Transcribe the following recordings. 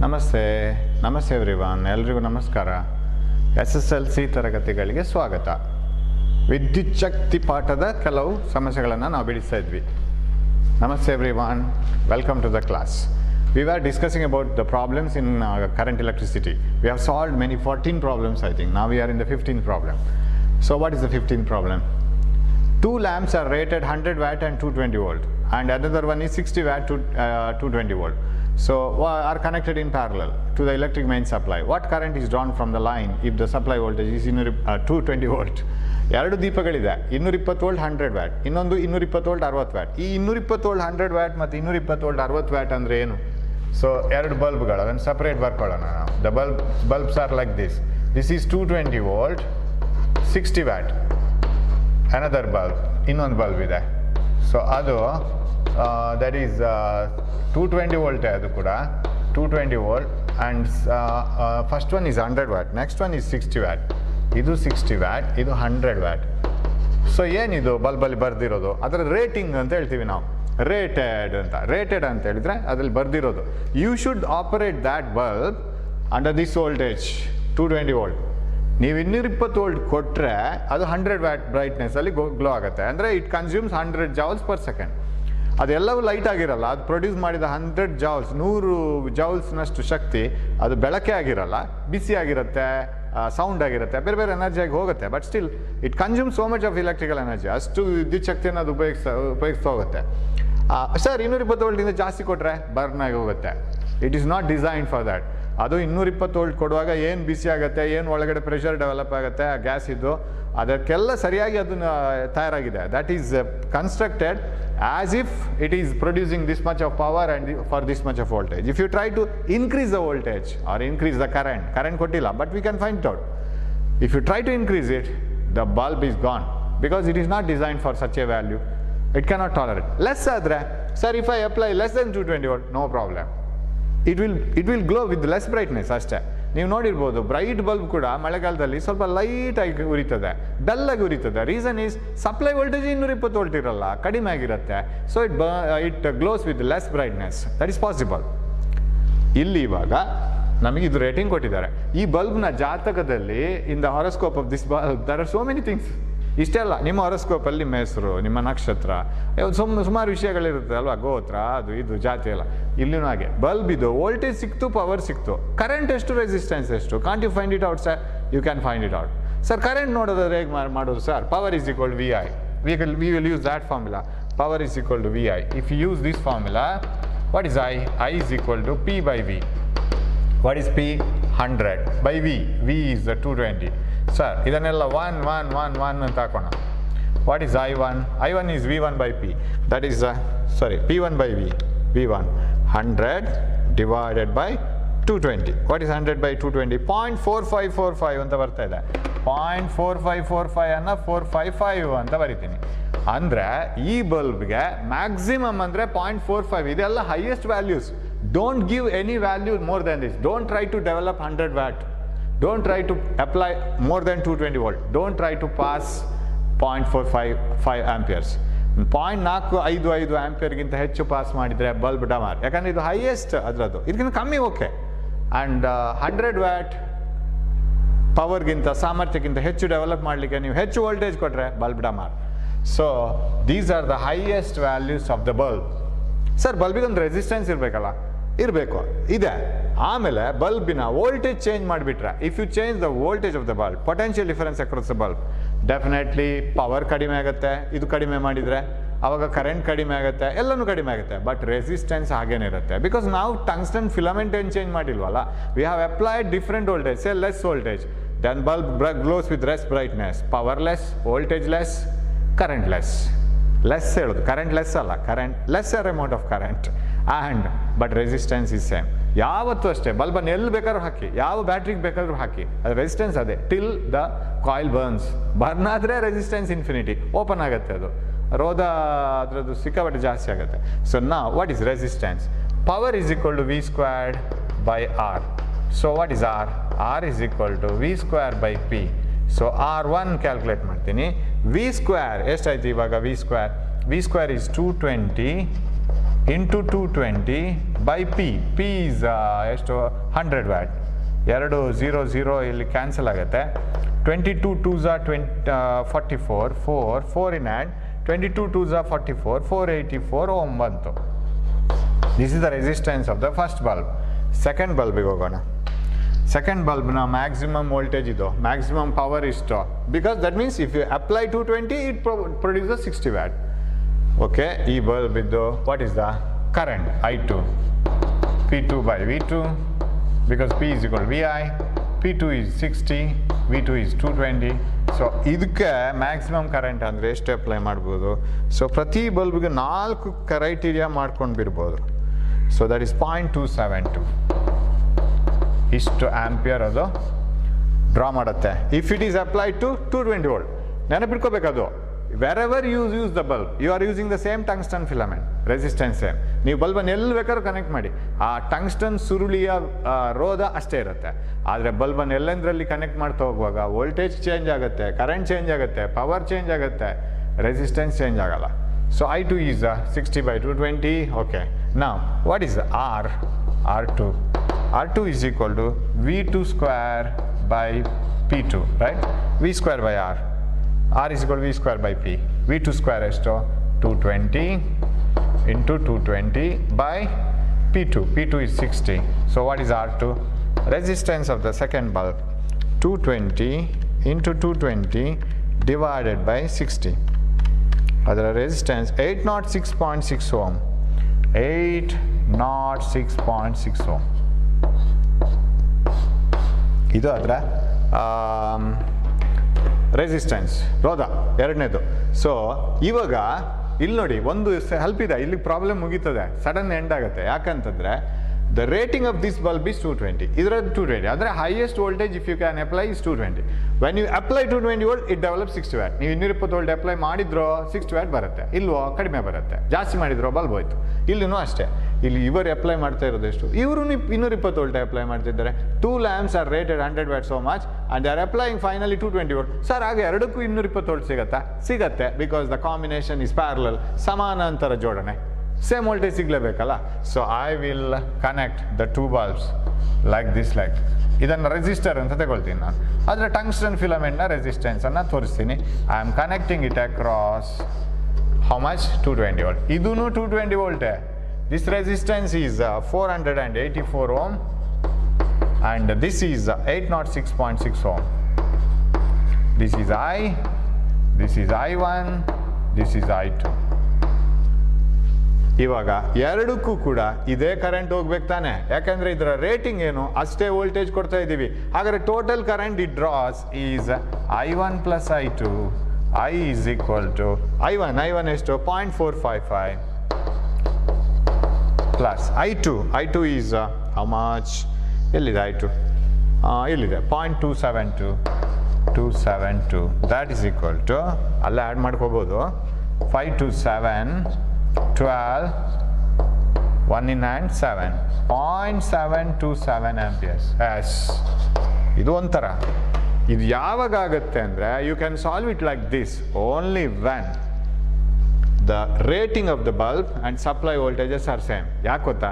ನಮಸ್ತೆ ನಮಸ್ತೆ ಎವ್ರಿವನ್, ಎಲ್ರಿಗೂ ನಮಸ್ಕಾರ. SSLC ತರಗತಿಗಳಿಗೆ ಸ್ವಾಗತ. ವಿದ್ಯುತ್ ಶಕ್ತಿ ಪಾಠದ ಕೆಲವು ಸಮಸ್ಯೆಗಳನ್ನು ನಾವು ಬಿಡಿಸ್ತಾ ಇದ್ವಿ. ನಮಸ್ತೆ everyone, welcome to the class. We were discussing about the problems in current electricity. We have solved many 14 problems, I think. Now we are in the 15th problem. So what is the 15th problem? Two lamps are rated 100 watt and 220 volt, and another one is 60 watt to 220 volt. So are connected in parallel to the electric main supply. What current is drawn from the line if the supply voltage is 220 volt? ಎರಡು ದೀಪಗಳಿದೆ, 220 volt 100 watt, ಇನ್ನೊಂದು 220 volt 60 watt. ಈ 220 volt 100 watt ಮತ್ತು 220 volt 60 watt ಅಂದರೆ ಏನು? So ಎರಡು ಬಲ್ಬ್ಗಳು, ಅದನ್ನು separate ಬರ್ಕೊಳ್ಳೋಣ ನಾವು. The bulbs are like this. This is 220 volt 60 watt. Another bulb, ಇನ್ನೊಂದು ಬಲ್ಬ್ ಇದೆ. ಸೊ ಅದು ದಟ್ ಈಸ್ 220 ವೋಲ್ಟ್. ಅದು ಕೂಡ 220 volt and first one is 100 watt, next one is 60 watt. ಇದು 60 ವ್ಯಾಟ್, ಇದು 100 ವ್ಯಾಟ್. ಸೊ ಏನಿದು ಬಲ್ಬಲ್ಲಿ ಬರ್ದಿರೋದು? ಅದರ ರೇಟಿಂಗ್ ಅಂತ ಹೇಳ್ತೀವಿ ನಾವು, ರೇಟೆಡ್ ಅಂತ. ರೇಟೆಡ್ ಅಂತ ಹೇಳಿದ್ರೆ ಅದ್ರಲ್ಲಿ ಬರ್ದಿರೋದು you should operate that bulb under this voltage 220 volt. ನೀವು 220 ವೋಲ್ಟ್ ಕೊಟ್ಟರೆ ಅದು 100 ವ್ಯಾಟ್ ಬ್ರೈಟ್ನೆಸ್ಸಲ್ಲಿ ಗ್ಲೋ ಆಗುತ್ತೆ. ಅಂದರೆ it consumes 100 joules per second. ಅದೆಲ್ಲವೂ ಲೈಟ್ ಆಗಿರಲ್ಲ, ಅದು ಪ್ರೊಡ್ಯೂಸ್ ಮಾಡಿದ 100 ಜೌಲ್ಸ್, 100 ಜೌಲ್ಸ್ನಷ್ಟು ಶಕ್ತಿ ಅದು ಬೆಳಕೆ ಆಗಿರಲ್ಲ, ಬಿಸಿ ಆಗಿರುತ್ತೆ, ಸೌಂಡ್ ಆಗಿರುತ್ತೆ, ಬೇರೆ ಬೇರೆ ಎನರ್ಜಿಯಾಗಿ ಹೋಗುತ್ತೆ. But still it consume so much of electrical energy. ಅಷ್ಟು ವಿದ್ಯುತ್ ಶಕ್ತಿಯನ್ನು ಅದು ಉಪಯೋಗಿಸ್ತಾ ಹೋಗುತ್ತೆ. ಸರ್ 220 ವೋಲ್ಟಿಂದ ಜಾಸ್ತಿ ಕೊಟ್ಟರೆ ಬರ್ನ್ ಆಗಿ ಹೋಗುತ್ತೆ. It is not designed for that. ಅದು 220 ವೋಲ್ಟ್ ಕೊಡುವಾಗ ಏನು ಬಿಸಿ ಆಗುತ್ತೆ, ಏನು ಒಳಗಡೆ ಪ್ರೆಷರ್ ಡೆವಲಪ್ ಆಗುತ್ತೆ ಆ ಗ್ಯಾಸ್ ಇದ್ದು, ಅದಕ್ಕೆಲ್ಲ ಸರಿಯಾಗಿ ಅದನ್ನು ತಯಾರಾಗಿದೆ. That is constructed as if it is producing this much of power and for this much of voltage. If you try to increase the voltage or increase the current ಕೊಟ್ಟಿಲ್ಲ, but we can find out. If you try to increase it, the bulb is gone because it is not designed for such a value. It cannot tolerate. Less ಆದರೆ, sir if I apply less then 220 volt, no problem. It will glow with less brightness ಅಷ್ಟೇ. ನೀವು ನೋಡಿರ್ಬೋದು, bright bulb ಕೂಡ ಮಳೆಗಾಲದಲ್ಲಿ ಸ್ವಲ್ಪ ಲೈಟಾಗಿ ಉರಿತದೆ, ಡಲ್ಲಾಗಿ ಉರಿತದೆ. Reason is supply voltage 220 volt ಇರಲ್ಲ, ಕಡಿಮೆ ಆಗಿರುತ್ತೆ. So it glows with less brightness. That is possible. ಇಲ್ಲಿ ಇವಾಗ ನಮಗೆ ಇದು ರೇಟಿಂಗ್ ಕೊಟ್ಟಿದ್ದಾರೆ. ಈ ಬಲ್ಬ್ನ ಜಾತಕದಲ್ಲಿ in the horoscope of this bulb there are so many things. ಇಷ್ಟೆಲ್ಲ ನಿಮ್ಮ ಹಾರೋಸ್ಕೋಪಲ್ಲಿ ನಿಮ್ಮ ಹೆಸರು, ನಿಮ್ಮ ನಕ್ಷತ್ರ, ಸುಮಾರು ವಿಷಯಗಳಿರುತ್ತೆ ಅಲ್ವಾ, ಗೋತ್ರ, ಅದು ಇದು ಜಾತಿ ಎಲ್ಲ. ಇಲ್ಲಿನೂ ಹಾಗೆ ಬಲ್ಬ್ ಇದು, ವೋಲ್ಟೇಜ್ ಸಿಕ್ತು, ಪವರ್ ಸಿಕ್ತು, ಕರೆಂಟ್ ಎಷ್ಟು, ರೆಸಿಸ್ಟೆನ್ಸ್ ಎಷ್ಟು. Can't you find it out sir? You can find it out. Sir current ನೋಡೋದಾದ್ರೆ ಹೇಗೆ ಮಾಡೋದು sir? Power is equal V I. We will use that formula. Power is equal to V I. If you use this formula, what is I? I is equal to P by V. What is P? 100 by V. V is 220. Sir ಇದನ್ನೆಲ್ಲ 1 ಅಂತ ಹಾಕೋಣ. What is I1? I1 is V1 by P. That is P1 by V. V1 100 divided by 220. What is 100 by 220? 0.4545 ಅಂತ ಬರ್ತಾ ಇದೆ. 0.4545 ಅನ್ನು 455 ಅಂತ ಬರಿತೀನಿ. ಅಂದರೆ ಈ ಬಲ್ಬ್ಗೆ ಮ್ಯಾಕ್ಸಿಮಮ್ ಅಂದರೆ 0.45. ಇದೆಲ್ಲ highest values. Don't give any value more than this. Don't try to develop 100 watt. Don't try to apply more than 220 volt. Don't try to pass 0.455 amperes. 0.455 ಆಂಪಿಯರ್ಗಿಂತ ಹೆಚ್ಚು ಪಾಸ್ ಮಾಡಿದರೆ ಬಲ್ಬ್ ಡಮಾರ್. ಯಾಕಂದರೆ ಇದು ಹೈಯೆಸ್ಟ್ ಅದರದ್ದು. ಇದಕ್ಕಿಂತ ಕಮ್ಮಿ ಓಕೆ. ಆ್ಯಂಡ್ 100 ವ್ಯಾಟ್ ಪವರ್ಗಿಂತ, ಸಾಮರ್ಥ್ಯಕ್ಕಿಂತ ಹೆಚ್ಚು ಡೆವಲಪ್ ಮಾಡಲಿಕ್ಕೆ ನೀವು ಹೆಚ್ಚು ವೋಲ್ಟೇಜ್ ಕೊಟ್ಟರೆ ಬಲ್ಬ್ ಡಮಾರ್. So these are the highest values of the bulb. Sir ಬಲ್ಬಿಗೊಂದು ರೆಸಿಸ್ಟೆನ್ಸ್ ಇರಬೇಕಲ್ಲ? ಇರಬೇಕು, ಇದೆ. ಆಮೇಲೆ ಬಲ್ಬಿನ ವೋಲ್ಟೇಜ್ ಚೇಂಜ್ ಮಾಡಿಬಿಟ್ರೆ, if you change the voltage of the bulb, potential difference across the bulb, definitely power ಕಡಿಮೆ ಆಗುತ್ತೆ. ಇದು ಕಡಿಮೆ ಮಾಡಿದರೆ ಆವಾಗ ಕರೆಂಟ್ ಕಡಿಮೆ ಆಗುತ್ತೆ, ಎಲ್ಲನೂ ಕಡಿಮೆ ಆಗುತ್ತೆ. ಬಟ್ ರೆಸಿಸ್ಟೆನ್ಸ್ ಹಾಗೇನೇ ಇರುತ್ತೆ. ಬಿಕಾಸ್ ನಾವು ಟಂಗ್ಸ್ಟನ್ ಫಿಲಮೆಂಟ್ ಏನು ಚೇಂಜ್ ಮಾಡಿಲ್ವಲ್ಲ. We have applied different voltage. Say less voltage, then bulb glows with less brightness. Power less, voltage less, current less. Less ಹೇಳೋದು, ಕರೆಂಟ್ ಲೆಸ್ ಅಲ್ಲ, current lesser amount of current. And but resistance is same. ಯಾವತ್ತೂ ಅಷ್ಟೇ, ಬಲ್ಬನ್ನು ಎಲ್ಲಿ ಬೇಕಾದ್ರೂ ಹಾಕಿ, ಯಾವ ಬ್ಯಾಟ್ರಿಗೆ ಬೇಕಾದ್ರೂ ಹಾಕಿ, ಅದು resistance ಅದೇ till the coil burns. Burn ಆದರೆ ರೆಸಿಸ್ಟೆನ್ಸ್ ಇನ್ಫಿನಿಟಿ, ಓಪನ್ ಆಗುತ್ತೆ. ಅದು ರೋಧ ಅದರದ್ದು ಸಿಕ್ಕಾಪಟ್ಟೆ ಜಾಸ್ತಿ ಆಗುತ್ತೆ. So now what is resistance? Power is equal to V squared by R. So what is R? R is equal to V square by P. So R1 calculate ಮಾಡ್ತೀನಿ. V square ಎಷ್ಟಾಯ್ತು ಇವಾಗ? V square is 220 into 220 by P. P is ಎಷ್ಟು 100 watt. 2 0 0 ಇಲ್ಲಿ cancel ಆಗುತ್ತೆ. 22 2s are 44, 4 in hand, 22 2s are 44, 484 ohm ಬಂತು. This is the resistance of the first bulb. Second bulb ಗೆ ಹೋಗೋಣ. Second ಬಲ್ಬ್ನ ಮ್ಯಾಕ್ಸಿಮಮ್ ವೋಲ್ಟೇಜ್ ಇದು, ಮ್ಯಾಕ್ಸಿಮಮ್ ಪವರ್ ಇಷ್ಟು. Because that means if you apply 220 it produces 60 watt. Okay, ಈ bulb ಇದ್ದು what is the current I2, P2 by V2, because P is equal to VI, P2 is 60, V2 is 220. So ಇದಕ್ಕೆ maximum current ಅಂದರೆ ಎಷ್ಟು apply ಮಾಡ್ಬೋದು? So ಪ್ರತಿ ಬಲ್ಬ್ಗೆ 4 criteria ಮಾಡ್ಕೊಂಡು ಬಿಡ್ಬೋದು. So that is 0.272 ಇಷ್ಟು ಆಂಪಿಯರ್ ಅದು ಡ್ರಾ ಮಾಡುತ್ತೆ. If it is applied to 220 volt. ನೆನಪಿಟ್ಕೋಬೇಕದು, wherever use the bulb you are using the same tungsten filament, resistance same. ನೀವು ಬಲ್ಬನ್ನು ಎಲ್ಲಿ ಬೇಕಾದ್ರೂ ಕನೆಕ್ಟ್ ಮಾಡಿ, ಆ ಟಂಗ್ಸ್ಟನ್ ಸುರುಳಿಯ ರೋಧ ಅಷ್ಟೇ ಇರುತ್ತೆ. ಆದರೆ ಬಲ್ಬನ್ನು ಎಲ್ಲೆಂದರಲ್ಲಿ ಕನೆಕ್ಟ್ ಮಾಡ್ತಾ ಹೋಗುವಾಗ ವೋಲ್ಟೇಜ್ ಚೇಂಜ್ ಆಗುತ್ತೆ, ಕರೆಂಟ್ ಚೇಂಜ್ ಆಗುತ್ತೆ, ಪವರ್ ಚೇಂಜ್ ಆಗುತ್ತೆ, ರೆಸಿಸ್ಟೆನ್ಸ್ ಚೇಂಜ್ ಆಗಲ್ಲ. So I2 is 60 by 220. Okay, now what is R? R2 is equal to V2 square by P2, right? V square by R. R is equal to V square by P. V2 square is to 220 into 220 by P2. P2 is 60. So what is R2? Resistance of the second bulb, 220 into 220 divided by 60. Other resistance 806.6 ohm. 806.6 ohm. ಇದು ಅದರ resistance, ರೋಧ ಎರಡನೇದು. So ಇವಾಗ ಇಲ್ಲಿ ನೋಡಿ, ಒಂದು help ಇದೆ, ಇಲ್ಲಿ problem ಮುಗೀತದೆ, sudden end ಆಗುತ್ತೆ. ಯಾಕಂತಂದರೆ the rating of this bulb is 220. ಇದರದ್ದು 220 ಅಂದರೆ highest voltage if you can apply is 220. When you apply 220 volt it develop 60 watt. ನೀವು 220 ವೋಲ್ಟ್ ಅಪ್ಲೈ ಮಾಡಿದ್ರೋ 60 ವ್ಯಾಟ್ ಬರುತ್ತೆ, ಇಲ್ವೋ ಕಡಿಮೆ ಬರುತ್ತೆ. ಜಾಸ್ತಿ ಮಾಡಿದ್ರೋ ಬಲ್ಬ್ ಹೋಯ್ತು. ಇಲ್ಲಿನೂ ಅಷ್ಟೇ, ಇಲ್ಲಿ ಇವರು ಅಪ್ಲೈ ಮಾಡ್ತಾ ಇರೋದು ಎಷ್ಟು? ಇವರು 220 ವೋಲ್ಟ್ ಅಪ್ಲೈ ಮಾಡ್ತಿದ್ದಾರೆ. 2 lamps are rated 100 watt so much and they are applying finally 220 volt. Sir ಆಗ ಎರಡಕ್ಕೂ 220 ವೋಲ್ಟ್ ಸಿಗತ್ತೆ because the combination is parallel, ಸಮಾನಾಂತರ ಜೋಡಣೆ, ಸೇಮ್ ವೋಲ್ಟೇಜ್ ಸಿಗಲೇಬೇಕಲ್ಲ. So I will connect the 2 bulbs like this, like ಇದನ್ನು resistor ಅಂತ ತಗೊಳ್ತೀನಿ ನಾನು. ಆದರೆ ಟಂಗ್ಸ್ಟನ್ ಫಿಲಮೆಂಟ್ನ ರೆಸಿಸ್ಟೆನ್ಸನ್ನು ತೋರಿಸ್ತೀನಿ. I am connecting it across how much 220 volt. ಇದೂ 220 ವೋಲ್ಟೇ. This resistance is 484 ohm and this is 806.6 ohm. This is I, this is I1, this is I2. ಇವಾಗ ಎರಡಕ್ಕೂ ಕೂಡ ಇದೇ ಕರೆಂಟ್ ಹೋಗ್ಬೇಕು ತಾನೆ, ಯಾಕಂದ್ರೆ ಇದರ ರೇಟಿಂಗ್ ಏನು ಅಷ್ಟೇ ವೋಲ್ಟೇಜ್ ಕೊಡ್ತಾ ಇದ್ದೀವಿ. ಹಾಗಾದ್ರೆ total current it draws is I1 plus I2. I is equal to I1 ಎಷ್ಟು 0.455 plus I2 is how much? ಎಲ್ಲಿದೆ I2? ಇಲ್ಲಿದೆ 0.272. that is equal to, ಅಲ್ಲೇ ಆ್ಯಡ್ ಮಾಡ್ಕೋಬೋದು, 5 to 7 12 1 in hand 7 0.727 amperes. Yes, ಇದು ಒಂಥರ. ಇದು ಯಾವಾಗ ಆಗುತ್ತೆ ಅಂದರೆ you can solve it like this only when the rating of the bulb and supply voltages are same. ಯಾಕೆ ಗೊತ್ತಾ?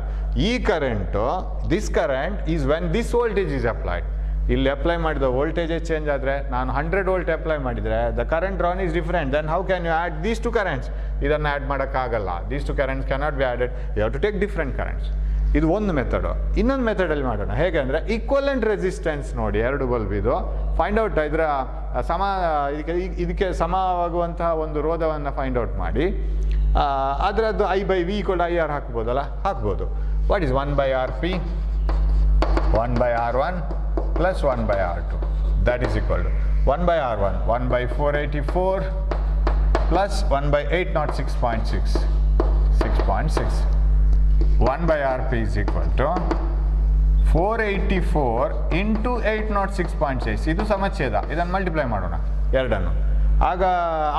ಈ current, this current is when this voltage is applied. ಇಲ್ಲಿ ಅಪ್ಲೈ ಮಾಡಿದ ವೋಲ್ಟೇಜೇ ಚೇಂಜ್ ಆದರೆ, ನಾನು 100 ವೋಲ್ಟ್ ಅಪ್ಲೈ ಮಾಡಿದರೆ the current drawn is different. Then how can you add these 2 currents? ಇದನ್ನು ಆ್ಯಡ್ ಮಾಡೋಕ್ಕಾಗಲ್ಲ. These 2 currents cannot be added. You have to take different currents. ಇದು ಒಂದು ಮೆಥಡು. ಇನ್ನೊಂದು ಮೆಥಡಲ್ಲಿ ಮಾಡೋಣ. ಹೇಗೆ ಅಂದರೆ ಈಕ್ವಲೆಂಟ್ ರೆಸಿಸ್ಟೆನ್ಸ್ ನೋಡಿ, 2 ಬಲ್ಬ್ ಇದು ಫೈಂಡ್ ಔಟ್, ಇದರ ಇದಕ್ಕೆ ಸಮವಾಗುವಂತಹ ಒಂದು ರೋಧವನ್ನು ಫೈಂಡ್ ಔಟ್ ಮಾಡಿ ಅದರದ್ದು I/V = IR ಹಾಕ್ಬೋದಲ್ಲ? ಹಾಕ್ಬೋದು. What is 1/RP? 1/R1 plus 1/R2. that is equal to 1/R1 1/484 plus 1/806.6 6.6. 1/RP is equal to 484 into 806.6. ಇದು ಸಮಚ್ಛೇದ. ಇದನ್ನು ಮಲ್ಟಿಪ್ಲೈ ಮಾಡೋಣ ಎರಡನ್ನು. ಆಗ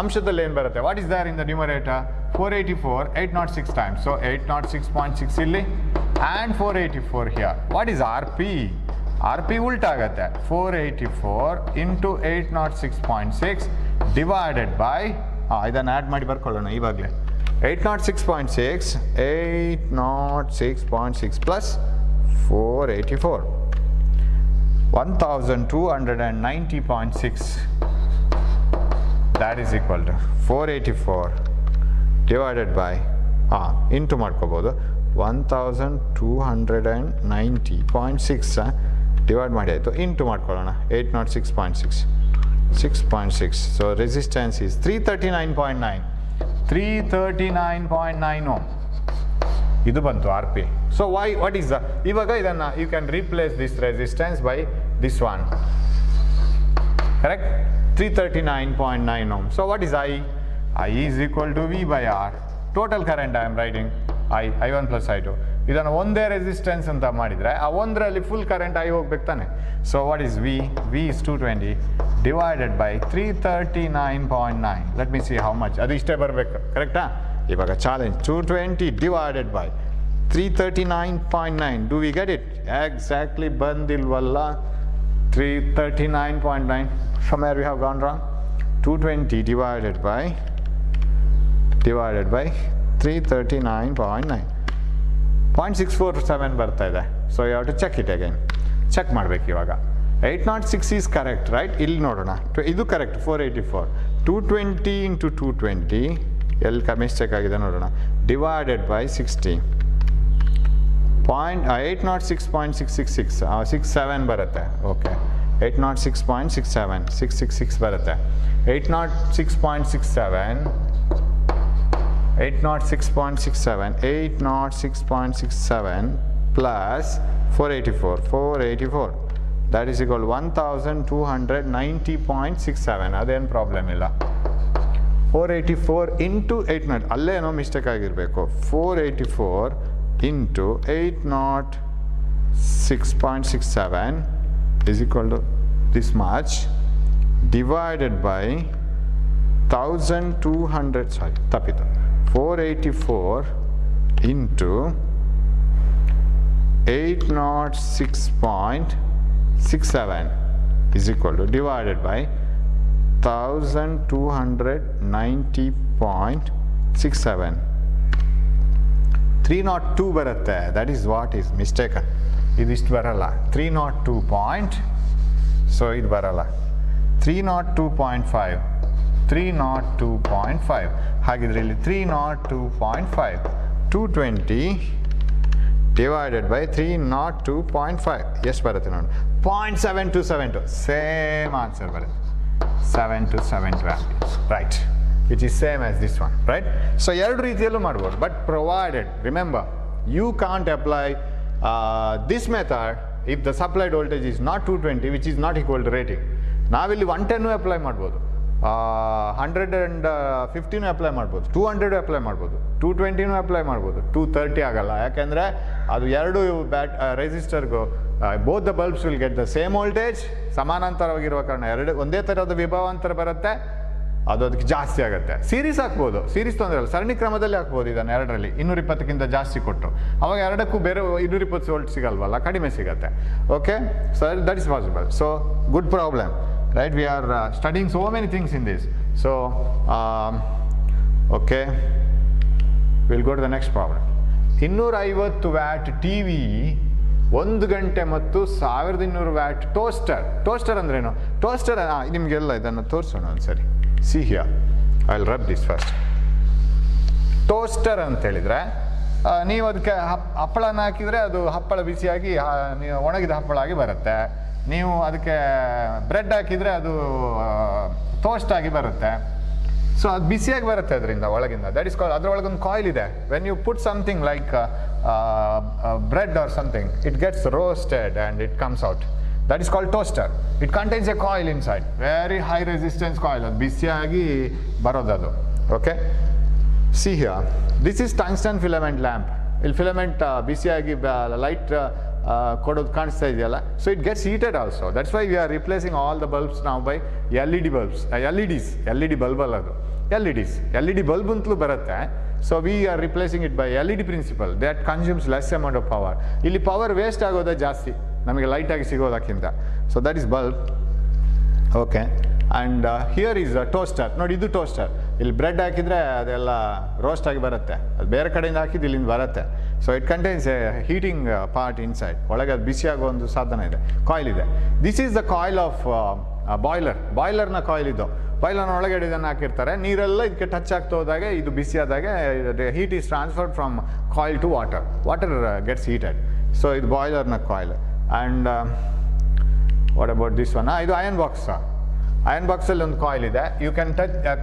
ಅಂಶದಲ್ಲಿ ಏನು ಬರುತ್ತೆ? What is there in the numerator? 484 806 times. So 806.6 ಇಲ್ಲಿ and 484 here. What is RP? RP ಉಲ್ಟಾಗತ್ತೆ. 484 into 806.6 ಡಿವೈಡೆಡ್ ಬೈ, ಇದನ್ನು ಆ್ಯಡ್ ಮಾಡಿ ಬರ್ಕೊಳ್ಳೋಣ ಇವಾಗಲೇ. 806.6, 806.6 plus 484, 1290.6, that is equal to 484 divided by, into ಮಾಡ್ಕೋಬೋದು 1290.6 ಡಿವೈಡ್ ಮಾಡಿ ಆಯಿತು, ಇಂಟು ಮಾಡ್ಕೊಳ್ಳೋಣ 806.6, 6.6, so resistance is 339.9, 339.9 ohm. ಇದು ಬಂತು R P. So what is the, ಇವಾಗ ಇದನ್ನು you can replace this resistance by this one, correct? 339.9 ohm. So what is I? I is equal to V by R. Total current I am writing I1 plus I2. ಇದನ್ನು ಒಂದೇ resistance ಅಂತ ಮಾಡಿದರೆ ಆ ಒಂದರಲ್ಲಿ full current I ಹೋಗ್ಬೇಕು ತಾನೆ. So what is V? V is 220 divided by 339.9. Let me see how much. ಅದು ಇಷ್ಟೇ ಬರಬೇಕು, ಕರೆಕ್ಟಾ? ಇವಾಗ challenge 220 divided by 339.9. Do we get it? Exactly ಬಂದಿಲ್ವಲ್ಲ. 339.9. Somewhere we have gone wrong. 220 divided by 339.9. 0.647 ಬರ್ತಾ ಇದೆ. So you have to check it again. Check ಮಾಡಬೇಕು ಇವಾಗ. 806 is correct, right? ಇಲ್ಲಿ ನೋಡೋಣ. ಇದು ಕರೆಕ್ಟ್ 484. 220 into 220 ಎಲ್ಲಿ ಮಿಸ್ಟೇಕ್ ಆಗಿದೆ ನೋಡೋಣ. Divided by 60. 806.666, 67 ಬರುತ್ತೆ. ಓಕೆ, 806.67, 666 ಬರುತ್ತೆ. 806.67, 806.67 plus 484, that is equal 1290.67. ಅದೇನು ಪ್ರಾಬ್ಲಮ್ ಇಲ್ಲ. 484 ಇಂಟು 800, ಅಲ್ಲೇನೋ ಮಿಸ್ಟೇಕ್ ಆಗಿರಬೇಕು. 484 into 806.67 is equal to this much divided by 1200, sorry, ತಪ್ಪಿತು. 484 into 806.67 is equal to divided by 1290.67. 302 ಬರುತ್ತೆ. That is what is mistaken. ಇದಿಷ್ಟು ಬರಲ್ಲ. 302 ಪಾಯಿಂಟ್, ಸೊ ಇದು ಬರಲ್ಲ. 302.5, 302.5. ಹಾಗಿದ್ರೆ ಇಲ್ಲಿ 302.5, 220 ಡಿವೈಡೆಡ್ ಬೈ 302.5 ಎಷ್ಟು ಬರುತ್ತೆ ನೋಡಿ. 0.7272, ಸೇಮ್ ಆನ್ಸರ್ ಬರುತ್ತೆ. 7272 amperes, right? Which is same as this one, right? So ಎರಡು ರೀತಿಯಲ್ಲೂ ಮಾಡ್ಬೋದು. But provided, remember, you can't apply this method if the supplied voltage is not 220, which is not equal to rating. ನಾವಿಲ್ಲಿ 110 apply ಮಾಡ್ಬೋದು, 115 apply ಮಾಡ್ಬೋದು, 200 apply ಮಾಡ್ಬೋದು, 220 apply ಮಾಡ್ಬೋದು. 230 ಆಗಲ್ಲ, ಯಾಕೆಂದರೆ ಅದು ಎರಡು ರೆಸಿಸ್ಟರ್ಗೂ both the bulbs will get the same voltage. ಸಮಾನಾಂತರವಾಗಿರುವ ಕಾರಣ ಎರಡು ಒಂದೇ ಥರದ ವಿಭವಾಂತರ ಬರುತ್ತೆ, ಅದು ಅದಕ್ಕೆ ಜಾಸ್ತಿ ಆಗುತ್ತೆ. ಸೀರೀಸ್ ಹಾಕ್ಬೋದು, ಸೀರೀಸ್ ತೊಂದರೆ ಇಲ್ಲ, ಸರಣಿ ಕ್ರಮದಲ್ಲಿ ಹಾಕ್ಬೋದು. ಇದನ್ನು ಎರಡರಲ್ಲಿ 220ಕ್ಕಿಂತ ಜಾಸ್ತಿ ಕೊಟ್ಟು ಅವಾಗ ಎರಡಕ್ಕೂ ಬೇರೆ 220 ವೋಲ್ಟ್ ಸಿಗಲ್ವಲ್ಲ, ಕಡಿಮೆ ಸಿಗುತ್ತೆ. Okay, so that is possible. So good problem, right? We are studying so many things in this. So okay, will go to the next problem. 250 watt TV 1 ಗಂಟೆ ಮತ್ತು 1200 ವ್ಯಾಟ್ ಟೋಸ್ಟರ್. ಟೋಸ್ಟರ್ ಅಂದ್ರೇನು? Toaster ನಿಮಗೆಲ್ಲ ಇದನ್ನು ತೋರಿಸೋಣ ಒಂದ್ಸರಿ. See here, I will rub this first. Toaster ಅಂತ ಹೇಳಿದರೆ ನೀವು ಅದಕ್ಕೆ ಹಪ್ಪಳನ ಹಾಕಿದರೆ ಅದು ಹಪ್ಪಳ ಬಿಸಿಯಾಗಿ ಒಣಗಿದ ಹಪ್ಪಳ ಆಗಿ ಬರುತ್ತೆ. ನೀವು ಅದಕ್ಕೆ ಬ್ರೆಡ್ ಹಾಕಿದರೆ ಅದು ಟೋಸ್ಟ್ ಆಗಿ ಬರುತ್ತೆ. ಸೊ ಅದು ಬಿಸಿಯಾಗಿ ಬರುತ್ತೆ ಅದರಿಂದ ಒಳಗಿಂದ. ದಟ್ ಇಸ್ ಕಾಲ್ಡ್, ಅದರೊಳಗೊಂದು ಕಾಯಿಲ್ ಇದೆ. When you put something like bread or something, it gets roasted and it comes out. That is called toaster. It contains a coil inside, very high resistance coil. ಅದು ಬಿಸಿಯಾಗಿ ಬರೋದದು. Okay, see here, this is tungsten filament lamp. ಇಲ್ಲಿ filament ಬಿಸಿಯಾಗಿ light ಕೊಡೋದು ಕಾಣಿಸ್ತಾ ಇದೆಯಲ್ಲ. So it gets heated also. That's why we are replacing all the bulbs ನಾವು by LED bulbs. LED bulb ಅಲ್ಲ ಅದು, LED ಬಲ್ಬ್ ಅಂತಲೂ ಬರುತ್ತೆ. So we are replacing it by LED principle. That consumes less amount of power. ಇಲ್ಲಿ power waste ಆಗೋದೇ ಜಾಸ್ತಿ ನಮಗೆ ಲೈಟಾಗಿ ಸಿಗೋದಕ್ಕಿಂತ. So that is bulb. Okay, and here is a toaster. ನೋಡಿ, ಇದು ಟೋಸ್ಟರ್. ಇಲ್ಲಿ ಬ್ರೆಡ್ ಹಾಕಿದರೆ ಅದೆಲ್ಲ ರೋಸ್ಟ್ ಆಗಿ ಬರುತ್ತೆ, ಅದು ಬೇರೆ ಕಡೆಯಿಂದ ಹಾಕಿದ್ದು ಇಲ್ಲಿಂದ ಬರುತ್ತೆ. So it contains a heating part inside, ಒಳಗೆ ಅದು ಬಿಸಿಯಾಗೋ ಒಂದು ಸಾಧನ ಇದೆ, ಕಾಯಿಲ್ ಇದೆ. This is the coil of ಬಾಯ್ಲರ್ನ ಕಾಯಿಲ್ ಇದು. ಬಾಯ್ಲರ್ನ ಒಳಗಡೆ ಇದನ್ನು ಹಾಕಿರ್ತಾರೆ, ನೀರೆಲ್ಲ ಇದಕ್ಕೆ ಟಚ್ ಆಗ್ತಾ ಹೋದಾಗ ಇದು ಬಿಸಿ ಆದಾಗ heat is transferred from coil to water, water gets heated. So ಇದು ಬಾಯ್ಲರ್ನ coil. And what about this one, ಇದು ಅಯನ್ ಬಾಕ್ಸ್. ಅಯನ್ ಬಾಕ್ಸಲ್ಲಿ ಒಂದು ಕಾಯಿಲ್ ಇದೆ, you can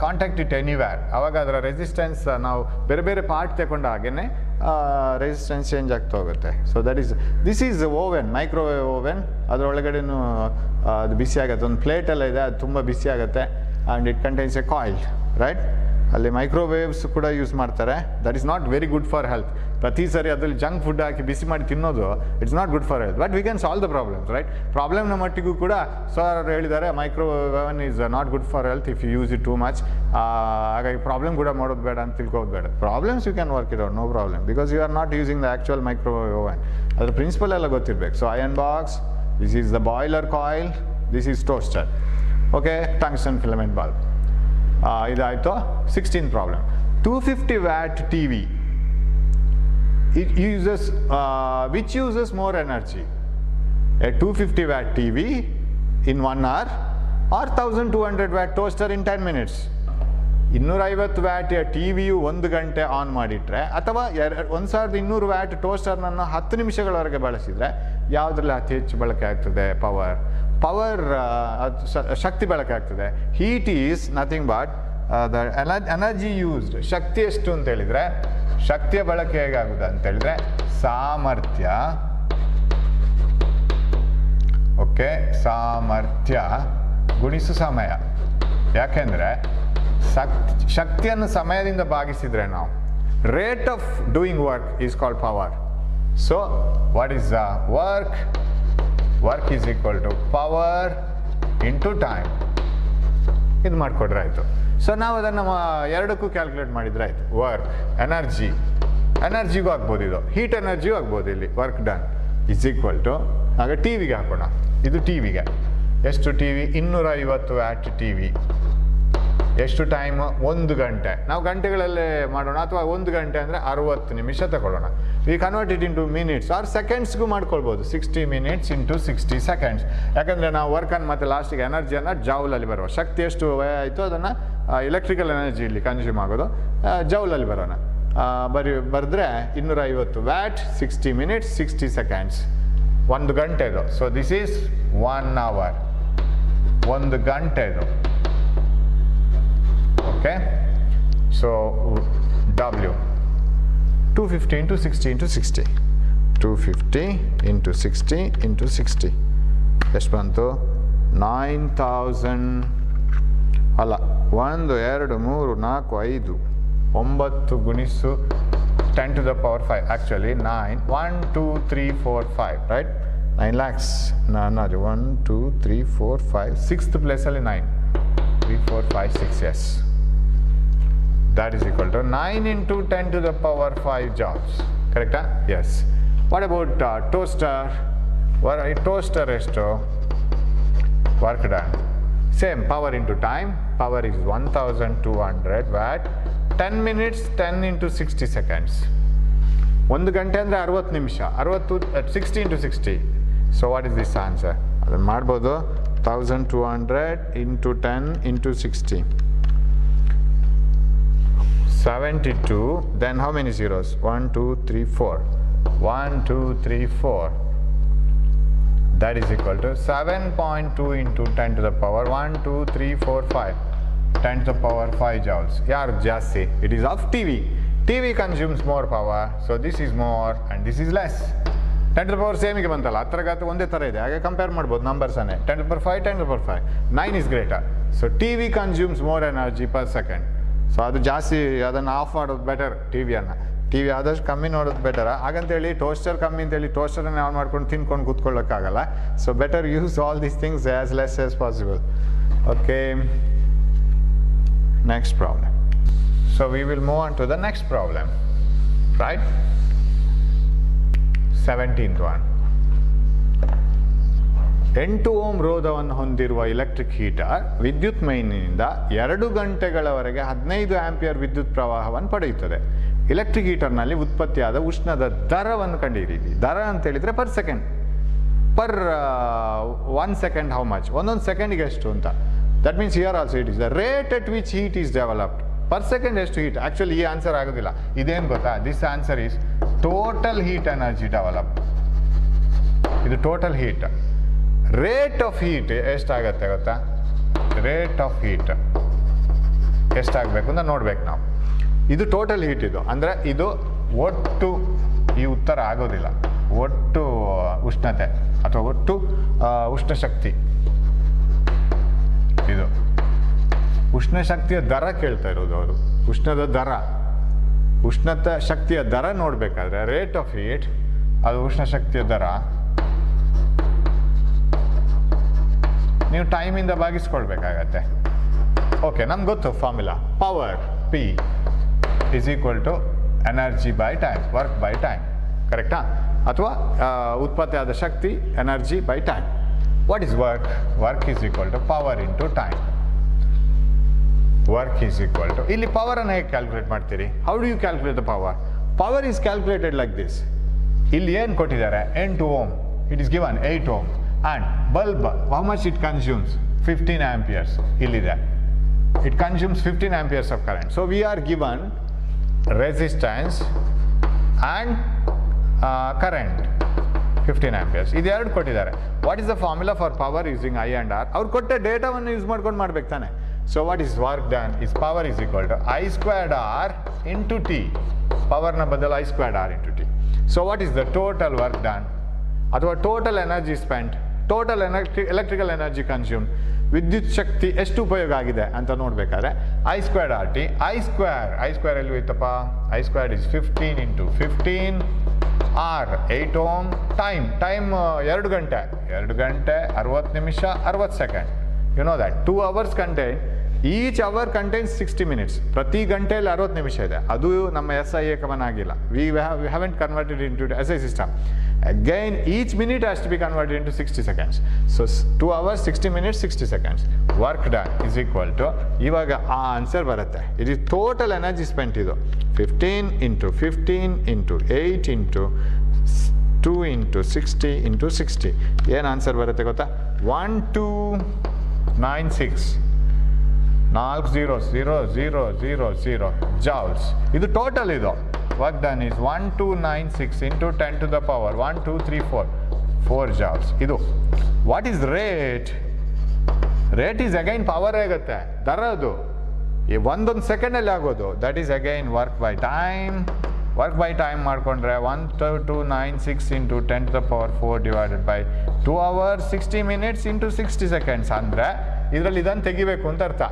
contact it anywhere. ಆವಾಗ ಅದರ ರೆಸಿಸ್ಟೆನ್ಸ್ ನಾವು ಬೇರೆ ಬೇರೆ ಪಾರ್ಟ್ ತಗೊಂಡ ಹಾಗೇ ರೆಸಿಸ್ಟೆನ್ಸ್ ಚೇಂಜ್ ಆಗ್ತಾ ಹೋಗುತ್ತೆ. So this is oven, microwave oven. ಅದರೊಳಗಡೆನೂ ಅದು ಬಿಸಿ ಆಗುತ್ತೆ, ಒಂದು ಪ್ಲೇಟ್ ಎಲ್ಲ ಇದೆ, ಅದು ತುಂಬ ಬಿಸಿ ಆಗುತ್ತೆ. And it contains a coil, right. ಅಲ್ಲಿ ಮೈಕ್ರೋವೇವ್ಸ್ ಕೂಡ ಯೂಸ್ ಮಾಡ್ತಾರೆ. That is not very good for health. ಪ್ರತಿ ಸರಿ ಅದರಲ್ಲಿ ಜಂಕ್ ಫುಡ್ ಹಾಕಿ ಬಿಸಿ ಮಾಡಿ ತಿನ್ನೋದು it's not good for health. But we can solve the problems, right. ಪ್ರಾಬ್ಲಮ್ನ ಮಟ್ಟಿಗೂ ಕೂಡ ಸರ್ ಹೇಳಿದ್ದಾರೆ microwave is not good for health if you use it too much. ಹಾಗಾಗಿ ಪ್ರಾಬ್ಲಮ್ ಕೂಡ ಮಾಡೋದು ಬೇಡ ಅಂತ ತಿಳ್ಕೋದು ಬೇಡ. Problems you can work it out, no problem, because you are not using the actual microwave oven. ಅದ್ರ principle ಎಲ್ಲ ಗೊತ್ತಿರಬೇಕು. So iron box, this is the boiler coil, this is toaster. Okay, tungsten filament bulb. ಇದಾಯಿತು 16th problem. 250 watt TV. It uses, which uses more energy? A 250 watt TV in 1 hour or 1200 watt toaster in 10 minutes? 250 watt T ವಿಯು 1 ಗಂಟೆ on ಮಾಡಿಟ್ರೆ ಅಥವಾ 1200 watt ಟೋಸ್ಟರ್ನನ್ನು 10 ನಿಮಿಷಗಳವರೆಗೆ ಬಳಸಿದರೆ ಯಾವುದ್ರಲ್ಲಿ ಅತಿ ಹೆಚ್ಚು ಬಳಕೆ ಆಗ್ತದೆ? Power ಶಕ್ತಿ ಬಳಕೆ ಆಗ್ತದೆ. Heat is nothing but the energy used. ಶಕ್ತಿ ಎಷ್ಟು ಅಂತ ಹೇಳಿದರೆ, ಶಕ್ತಿಯ ಬಳಕೆ ಹೇಗಾಗುತ್ತದೆ ಅಂತ ಹೇಳಿದರೆ ಸಾಮರ್ಥ್ಯ. ಓಕೆ, ಸಾಮರ್ಥ್ಯ ಗುಣಿಸು ಸಮಯ. ಯಾಕೆಂದರೆ ಶಕ್ತಿಯನ್ನು ಸಮಯದಿಂದ ಭಾಗಿಸಿದರೆ ನಾವು rate of doing work is called power. So what is the work? Work is equal to power into time. ಇದು ಮಾಡಿಕೊಡ್ರೆ ಆಯಿತು. ಸೊ ನಾವು ಅದನ್ನು ಎರಡಕ್ಕೂ ಕ್ಯಾಲ್ಕುಲೇಟ್ ಮಾಡಿದರೆ ಆಯಿತು. ವರ್ಕ್, ಎನರ್ಜಿಗೂ ಆಗ್ಬೋದು, ಇದು ಹೀಟ್ ಎನರ್ಜಿಗೂ ಆಗ್ಬೋದು. ಇಲ್ಲಿ work done is equal to, ಆಗ ಟಿ ವಿಗೆ ಹಾಕೋಣ. ಇದು ಟಿ ವಿಗೆ ಎಷ್ಟು? TV 250 watt TV. ಎಷ್ಟು ಟೈಮ್? 1 ಗಂಟೆ. ನಾವು ಗಂಟೆಗಳಲ್ಲೇ ಮಾಡೋಣ, ಅಥವಾ 1 ಗಂಟೆ ಅಂದರೆ 60 ನಿಮಿಷ ತಗೊಳ್ಳೋಣ. We convert it into minutes or ಸೆಕೆಂಡ್ಸ್ಗೂ ಮಾಡ್ಕೊಳ್ಬೋದು. 60 minutes ಇಂಟು 60 seconds. ಯಾಕಂದರೆ ನಾವು ವರ್ಕನ್ನು ಮತ್ತು ಲಾಸ್ಟಿಗೆ ಎನರ್ಜಿಯನ್ನು ಜೌಲಲ್ಲಿ ಬರುವ ಶಕ್ತಿ ಎಷ್ಟು ಆಯಿತು ಅದನ್ನು ಎಲೆಕ್ಟ್ರಿಕಲ್ ಎನರ್ಜಿ ಇಲ್ಲಿ ಕನ್ಸ್ಯೂಮ್ ಆಗೋದು ಜೌಲಲ್ಲಿ ಬರೋಣ. ಬರೆದ್ರೆ 250 ವ್ಯಾಟ್ 60 minutes 60 seconds, 1 ಗಂಟೆದು. ಸೊ ದಿಸ್ ಈಸ್ 1 hour, 1 ಗಂಟೆದು. Okay, so W 250 into 60 into 60. 250 into 60 into 60 ಎಷ್ಟು ಬಂತು? 9000 ಅಲ್ಲ, 1 2 3 4 5 9 ಗುಣಿಸು 10 to the power 5. Actually 9 1 2 3 4 5, right? 9 lakhs. ನಾನು 1 2 3 4 5 6th ಪ್ಲೇಸಲ್ಲಿ 9 3 4 5 6. Yes, that is equal to 9 into 10 to the power 5 joules. Correct? Yes. What about toaster? Toaster ಎಷ್ಟು? Work done. Same, power into time. Power is 1200 watt. 10 minutes 10 into 60 seconds. 1 ಗಂಟೆ ಅಂದರೆ 60 ನಿಮಿಷ. 60 into 60. So what is this answer? ಅದನ್ನು ಮಾಡ್ಬೋದು. 1200 into 10 into 60. 72. Then how many zeros? 1 2 3 4. 1 2 3 4. That is equal to 7.2 into 10 to the power 1 2 3 4 5. 10 to the power 5 joules. Yaar ಜಾಸ್ತಿ. It is of TV. TV consumes more power. So this is more and this is less. 10 to the power ಸೇಮಿಗೆ ಬಂತಲ್ಲ, ಹತ್ರಗಾತ ಒಂದೇ ಥರ ಇದೆ, ಹಾಗೆ compare ಮಾಡ್ಬೋದು ನಂಬರ್ಸನ್ನೇ. 10 to the power 5 10 to the power 5. 9 is greater. So TV consumes more energy per second. So ಅದು ಜಾಸ್ತಿ, ಅದನ್ನು of ಮಾಡೋದು ಬೆಟರ್. ಟಿ ವಿ ಆದಷ್ಟು ಕಮ್ಮಿ ನೋಡೋದು ಬೆಟರ್. ಹಾಗಂತೇಳಿ ಟೋಸ್ಟರ್ ಕಮ್ಮಿ ಅಂತೇಳಿ ಟೋಸ್ಟರನ್ನೇ ಆನ್ ಮಾಡ್ಕೊಂಡು ತಿನ್ಕೊಂಡು ಕೂತ್ಕೊಳ್ಳೋಕ್ಕಾಗಲ್ಲ. So better use all these things as less as possible. Okay, next problem. So we will move on to the next problem, right? 17th one. 8 ohm ರೋಧವನ್ನು ಹೊಂದಿರುವ ಎಲೆಕ್ಟ್ರಿಕ್ ಹೀಟರ್ ವಿದ್ಯುತ್ ಮೈನಿನಿಂದ 2 ಗಂಟೆಗಳವರೆಗೆ 15 ampere ವಿದ್ಯುತ್ ಪ್ರವಾಹವನ್ನು ಪಡೆಯುತ್ತದೆ. ಎಲೆಕ್ಟ್ರಿಕ್ ಹೀಟರ್ನಲ್ಲಿ ಉತ್ಪತ್ತಿಯಾದ ಉಷ್ಣದ ದರವನ್ನು ಕಂಡುಹಿಡಿಯಿರಿ. ದರ ಅಂತ ಹೇಳಿದರೆ per second, per 1 second how much, ಒಂದೊಂದು ಸೆಕೆಂಡಿಗೆ ಎಷ್ಟು ಅಂತ. That means here also it is the rate at which heat is developed. Per second ಎಷ್ಟು ಹೀಟ್? ಆ್ಯಕ್ಚುಲಿ ಈ ಆನ್ಸರ್ ಆಗೋದಿಲ್ಲ. ಇದೇನು ಗೊತ್ತಾ? This answer is total heat energy developed. ಇದು total heat. Rate of heat ಎಷ್ಟಾಗತ್ತೆ ಗೊತ್ತಾ? ರೇಟ್ ಆಫ್ ಹೀಟ್ ಎಷ್ಟಾಗಬೇಕು ಅಂತ ನೋಡ್ಬೇಕು ನಾವು. ಇದು ಟೋಟಲ್ ಹೀಟ್. ಇದು ಅಂದರೆ ಇದು ಒಟ್ಟು ಈ ಉತ್ತರ ಆಗೋದಿಲ್ಲ. ಒಟ್ಟು ಉಷ್ಣತೆ ಅಥವಾ ಒಟ್ಟು ಉಷ್ಣ ಶಕ್ತಿ. ಇದು ಉಷ್ಣ ಶಕ್ತಿಯ ದರ ಕೇಳ್ತಾ ಇರೋದು ಅವರು. ಉಷ್ಣದ ದರ, ಉಷ್ಣತ ಶಕ್ತಿಯ ದರ ನೋಡಬೇಕಾದ್ರೆ ರೇಟ್ ಆಫ್ ಹೀಟ್, ಅದು ಉಷ್ಣ ಶಕ್ತಿಯ ದರ. ನೀವು ಟೈಮಿಂದ ಭಾಗಿಸ್ಕೊಳ್ಬೇಕಾಗತ್ತೆ. ಓಕೆ, ನಮ್ಗೆ ಗೊತ್ತು formula. Power P is equal to energy by time, work by time. ಕರೆಕ್ಟಾ? ಅಥವಾ ಉತ್ಪತ್ತಿಯಾದ ಶಕ್ತಿ energy by time. What is work? Work is equal to power into time. Work is equal to, ಇಲ್ಲಿ ಪವರನ್ನು ಹೇಗೆ ಕ್ಯಾಲ್ಕುಲೇಟ್ ಮಾಡ್ತೀರಿ? How do you calculate the power? Power is calculated like this. ಇಲ್ಲಿ ಏನು ಕೊಟ್ಟಿದ್ದಾರೆ? 8 ohm. It is given 8 ohm. And bulb how much it consumes? 15 amperes. ಇಲ್ಲಿದೆ, it consumes 15 amperes of current. So we are given resistance and current 15 amperes. ಇದೆರಡು ಕೊಟ್ಟಿದ್ದಾರೆ. What is the formula for power using I and R? ಅವ್ರು ಕೊಟ್ಟ ಡೇಟಾವನ್ನು use ಮಾಡ್ಕೊಂಡು ಮಾಡ್ಬೇಕು ತಾನೆ. So what is work done? Is power is equal to I squared R into T. ಪವರ್ನ ಬದಲು I squared R into T. So what is the total work done ಅಥವಾ total energy spent, total electrical energy consume, ವಿದ್ಯುತ್ ಶಕ್ತಿ ಎಷ್ಟು ಉಪಯೋಗ ಆಗಿದೆ ಅಂತ ನೋಡಬೇಕಾದ್ರೆ I squared R T. I square ಎಲ್ಲಿ ಹೋಯ್ತಪ್ಪ? I squared is 15 into 15 R 8 ohm. Time 2 ಗಂಟೆ 60 ನಿಮಿಷ 60 second. You know that 2 hours contain, each hour contains 60 minutes. ಪ್ರತಿ ಗಂಟೆಯಲ್ಲಿ 60 ನಿಮಿಷ ಇದೆ. ಅದು ನಮ್ಮ SI ಏಕವನ ಆಗಿಲ್ಲ. We haven't converted into SI system. Again, each minute has to be converted into 60 seconds. So 2 hours 60 minutes 60 seconds. Work done is equal to, ಇವಾಗ ಆ ಆನ್ಸರ್ ಬರುತ್ತೆ. It is total energy spent. ಇದು 15 into 15 into 8 into 2 into 60 into 60. ಏನು answer ಬರುತ್ತೆ ಗೊತ್ತಾ? 1296 40,000 joules. ಇದು total. ಇದು work done is 1296 into 10 to the power 1 2 3 4 joules. ಇದು what is rate? Rate is again power ಆಗುತ್ತೆ, ದರ. ಅದು ಒಂದೊಂದು ಸೆಕೆಂಡಲ್ಲಿ ಆಗೋದು. That is again work by time. Work by time ಮಾಡಿಕೊಂಡ್ರೆ 1296 into 10 to the power 4 divided by 2 hours 60 minutes into 60 seconds. ಅಂದರೆ ಇದರಲ್ಲಿ ಇದನ್ನು ತೆಗಿಬೇಕು ಅಂತ ಅರ್ಥ.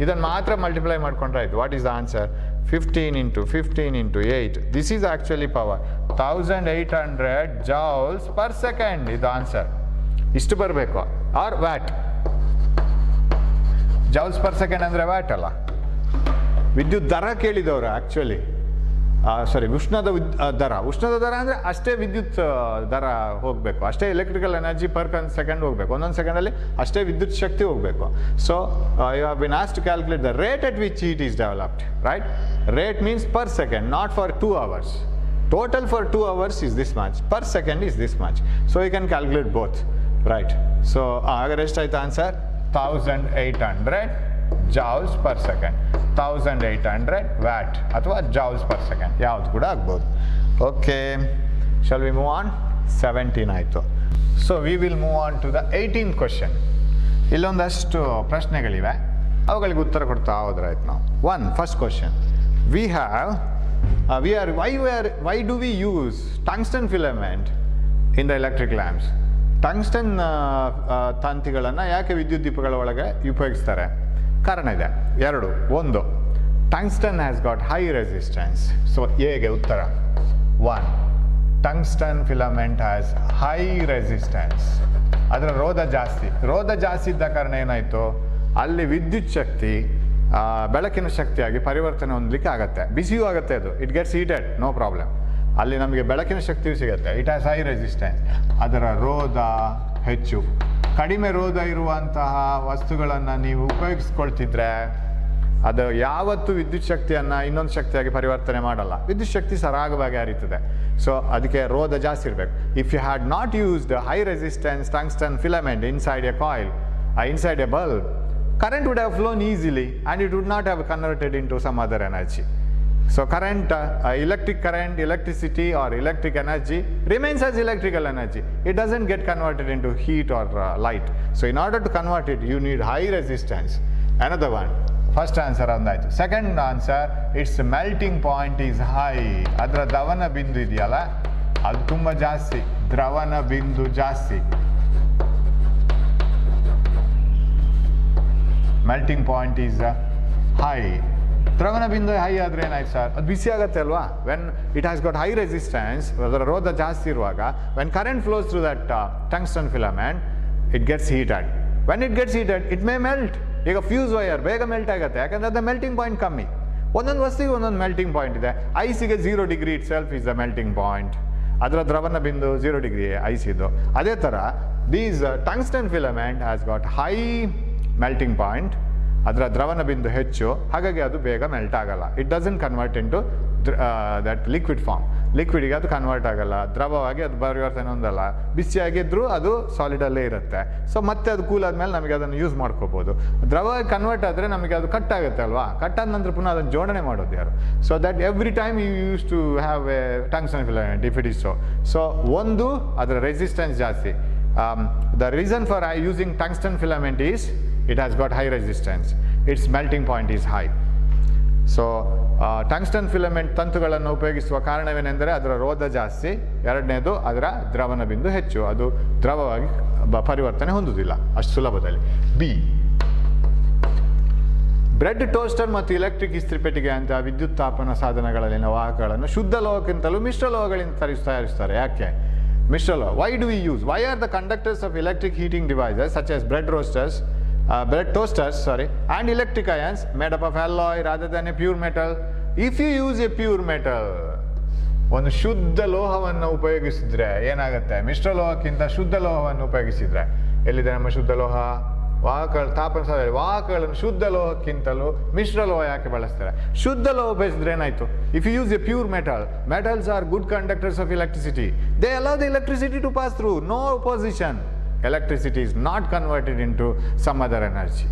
ಇದನ್ನು ಮಾತ್ರ ಮಲ್ಟಿಪ್ಲೈ ಮಾಡ್ಕೊಂಡ್ರೆ ಆಯಿತು. What is the answer? 15 into 15 into 8. This is actually power 1800 joules per second. ಇದು ಆನ್ಸರ್. ಇಷ್ಟು ಬರಬೇಕು. Or watt. Joules per second ಅಂದರೆ ವ್ಯಾಟ್ ಅಲ್ಲ. ವಿದ್ಯುತ್ ದರ ಕೇಳಿದವರು ಆ್ಯಕ್ಚುಲಿ. ಉಷ್ಣದ ದರ ಅಂದರೆ ಅಷ್ಟೇ ವಿದ್ಯುತ್ ದರ ಹೋಗಬೇಕು, ಅಷ್ಟೇ ಎಲೆಕ್ಟ್ರಿಕಲ್ ಎನರ್ಜಿ ಪರ್ ಸೆಕೆಂಡ್ ಹೋಗಬೇಕು. ಒಂದೊಂದು ಸೆಕೆಂಡಲ್ಲಿ ಅಷ್ಟೇ ವಿದ್ಯುತ್ ಶಕ್ತಿ ಹೋಗಬೇಕು. So you have been asked to calculate the rate at which heat is developed, right? Rate means per second, not for 2 hours. Total for 2 hours is this much, per second is this much. So you can calculate both, right? So agar eshtayitu answer? 1800 joules per second, 1800 watt ಅಥವಾ joules per second, ಯಾವುದು ಕೂಡ ಆಗ್ಬೋದು. Okay, shall we move on? 17 ಆಯಿತು. So we will move on to the 18th question. ಇಲ್ಲೊಂದಷ್ಟು ಪ್ರಶ್ನೆಗಳಿವೆ, ಅವುಗಳಿಗೆ ಉತ್ತರ ಕೊಡ್ತಾ ಹೋದ್ರಾಯ್ತು ನಾವು. First question. Why do we use tungsten filament in the electric lamps? Tungsten ತಂತಿಗಳನ್ನು ಯಾಕೆ ವಿದ್ಯುತ್ ದೀಪಗಳ ಒಳಗೆ ಉಪಯೋಗಿಸ್ತಾರೆ? ಕಾರಣ ಇದೆ ಎರಡು. ಒಂದು, tungsten has got high resistance. So ಹೇಗೆ ಉತ್ತರ? 1, tungsten filament has high resistance. ಅದರ ರೋಧ ಜಾಸ್ತಿ ಇದ್ದ ಕಾರಣ ಏನಾಯಿತು, ಅಲ್ಲಿ ವಿದ್ಯುತ್ ಶಕ್ತಿ ಬೆಳಕಿನ ಶಕ್ತಿಯಾಗಿ ಪರಿವರ್ತನೆ ಹೊಂದಲಿಕ್ಕೆ ಆಗುತ್ತೆ. ಬಿಸಿಯೂ ಆಗುತ್ತೆ, ಅದು it gets heated, no problem. ಅಲ್ಲಿ ನಮಗೆ ಬೆಳಕಿನ ಶಕ್ತಿಯೂ ಸಿಗುತ್ತೆ. ಇಟ್ ಹ್ಯಾಸ್ ಹೈ ರೆಸಿಸ್ಟೆನ್ಸ್, ಅದರ ರೋಧ ಹೆಚ್ಚು. ಕಡಿಮೆ ರೋಧ ಇರುವಂತಹ ವಸ್ತುಗಳನ್ನು ನೀವು ಉಪಯೋಗಿಸ್ಕೊಳ್ತಿದ್ರೆ ಅದು ಯಾವತ್ತೂ ವಿದ್ಯುತ್ ಶಕ್ತಿಯನ್ನು ಇನ್ನೊಂದು ಶಕ್ತಿಯಾಗಿ ಪರಿವರ್ತನೆ ಮಾಡಲ್ಲ. ವಿದ್ಯುತ್ ಶಕ್ತಿ ಸರಾಗವಾಗಿ ಹರಿತದೆ. ಸೊ ಅದಕ್ಕೆ ರೋಧ ಜಾಸ್ತಿ ಇರಬೇಕು. If you had not used high resistance tungsten filament inside a coil, inside a bulb, current would have flown easily and it would not have converted into some other energy. So current, electric current, electricity or electric energy remains as electrical energy. It doesn't get converted into heat or light. So in order to convert it, you need high resistance. Another one. First answer andaitu. Second answer, its melting point is high. Adra dravana bindu idiyala adu tumba jaasti. Dravana bindu jaasti. Melting point is high. ದ್ರವನ ಬಿಂದು high ಆದರೆ ಏನಾಯ್ತು sir, ಅದು ಬಿಸಿ ಆಗುತ್ತೆ ಅಲ್ವಾ. When it has got high resistance, ಅದರ ರೋಧ ಜಾಸ್ತಿ ಇರುವಾಗ when current flows through that tungsten filament it gets heated. When it gets heated it may melt. ಈಗ ಫ್ಯೂಸ್ ವೈರ್ ಬೇಗ ಮೆಲ್ಟ್ ಆಗುತ್ತೆ, ಯಾಕಂದರೆ ಅದು ಮೆಲ್ಟಿಂಗ್ ಪಾಯಿಂಟ್ ಕಮ್ಮಿ. ಒಂದೊಂದು ವಸ್ತುವಿಗೆ ಒಂದೊಂದು ಮೆಲ್ಟಿಂಗ್ ಪಾಯಿಂಟ್ ಇದೆ. ಐಸಿಗೆ 0 degree itself is the melting point. ಅದರ ದ್ರವನ ಬಿಂದು 0 ಡಿಗ್ರಿ ಐಸಿದು. ಅದೇ ಥರ these tungsten filament has got high melting point. ಅದರ ದ್ರವನ ಬಿಂದು ಹೆಚ್ಚು, ಹಾಗಾಗಿ ಅದು ಬೇಗ ಮೆಲ್ಟ್ ಆಗಲ್ಲ. It doesn't convert into that liquid form. ಲಿಕ್ವಿಡಿಗೆ ಅದು ಕನ್ವರ್ಟ್ ಆಗಲ್ಲ, ದ್ರವವಾಗಿ ಅದು ಪರಿವರ್ತನೆ ಹೊಂದಲ್ಲ. ಬಿಸಿಯಾಗಿದ್ದರೂ ಅದು ಸಾಲಿಡಲ್ಲೇ ಇರುತ್ತೆ. ಸೊ ಮತ್ತೆ ಅದು ಕೂಲ್ ಆದಮೇಲೆ ನಮಗೆ ಅದನ್ನು ಯೂಸ್ ಮಾಡ್ಕೋಬೋದು. ದ್ರವ ಕನ್ವರ್ಟ್ ಆದರೆ ನಮಗೆ ಅದು ಕಟ್ ಆಗುತ್ತೆ ಅಲ್ವಾ. ಕಟ್ ಆದ ನಂತರ ಪುನಃ ಅದನ್ನು ಜೋಡಣೆ ಮಾಡೋದು ಯಾರು? So that every time you use to have a tungsten filament if it is so. So ಒಂದು ಅದರ ರೆಸಿಸ್ಟೆನ್ಸ್ ಜಾಸ್ತಿ. The reason for using tungsten filament is it has got high resistance. Its melting point is high. So tungsten filament ತಂತುಗಳನ್ನು ಉಪಯೋಗಿಸುವ ಕಾರಣವೇನೆಂದರೆ ಅದರ ರೋಧ ಜಾಸ್ತಿ. ಎರಡನೇದು ಅದರ ದ್ರವನ ಬಿಂದು ಹೆಚ್ಚು, ಅದು ದ್ರವವಾಗಿ ಪರಿವರ್ತನೆ ಹೊಂದುವುದಿಲ್ಲ ಅಷ್ಟು ಸುಲಭದಲ್ಲಿ. ಬಿ, ಬ್ರೆಡ್ ಟೋಸ್ಟರ್ ಮತ್ತು ಎಲೆಕ್ಟ್ರಿಕ್ ಇಸ್ತ್ರಿಪೆಟ್ಟಿಗೆ ಅಂತ ವಿದ್ಯುತ್ ತಾಪನ ಸಾಧನಗಳಲ್ಲಿನ ವಾಹಕಗಳನ್ನು ಶುದ್ಧ ಲೋಹಕ್ಕಿಂತಲೂ ಮಿಶ್ರ ಲೋಹಗಳಿಂದ ತಯಾರಿಸ್ತಾರೆ. ಯಾಕೆ ಮಿಶ್ರ ಲೋಹ? Why do we use? Why are the conductors of electric heating devices such as bread toasters and electric ions made up of alloy rather than a pure metal? If you use a pure metal, ಒಂದು ಶುದ್ಧ ಲೋಹವನ್ನು ಉಪಯೋಗಿಸಿದ್ರೆ ಏನಾಗುತ್ತೆ? ಮಿಶ್ರ ಲೋಹಕ್ಕಿಂತ ಶುದ್ಧ ಲೋಹವನ್ನು ಉಪಯೋಗಿಸಿದ್ರೆ, ಎಲ್ಲಿದೆ ನಮ್ಮ ಶುದ್ಧ ಲೋಹ? ವಾಹಕಗಳು, ತಾಪನ ಸಾಧನ ವಾಹಕಗಳನ್ನು ಶುದ್ಧ ಲೋಹಕ್ಕಿಂತಲೂ ಮಿಶ್ರ ಲೋಹ ಯಾಕೆ ಬಳಸ್ತಾರೆ? ಶುದ್ಧ ಲೋಹ ಉಪಯೋಗಿಸಿದ್ರೆ ಏನಾಯ್ತು? If you use a pure metal, metals are good conductors of electricity. They allow the electricity to pass through, no opposition. Electricity is not converted into some other energy.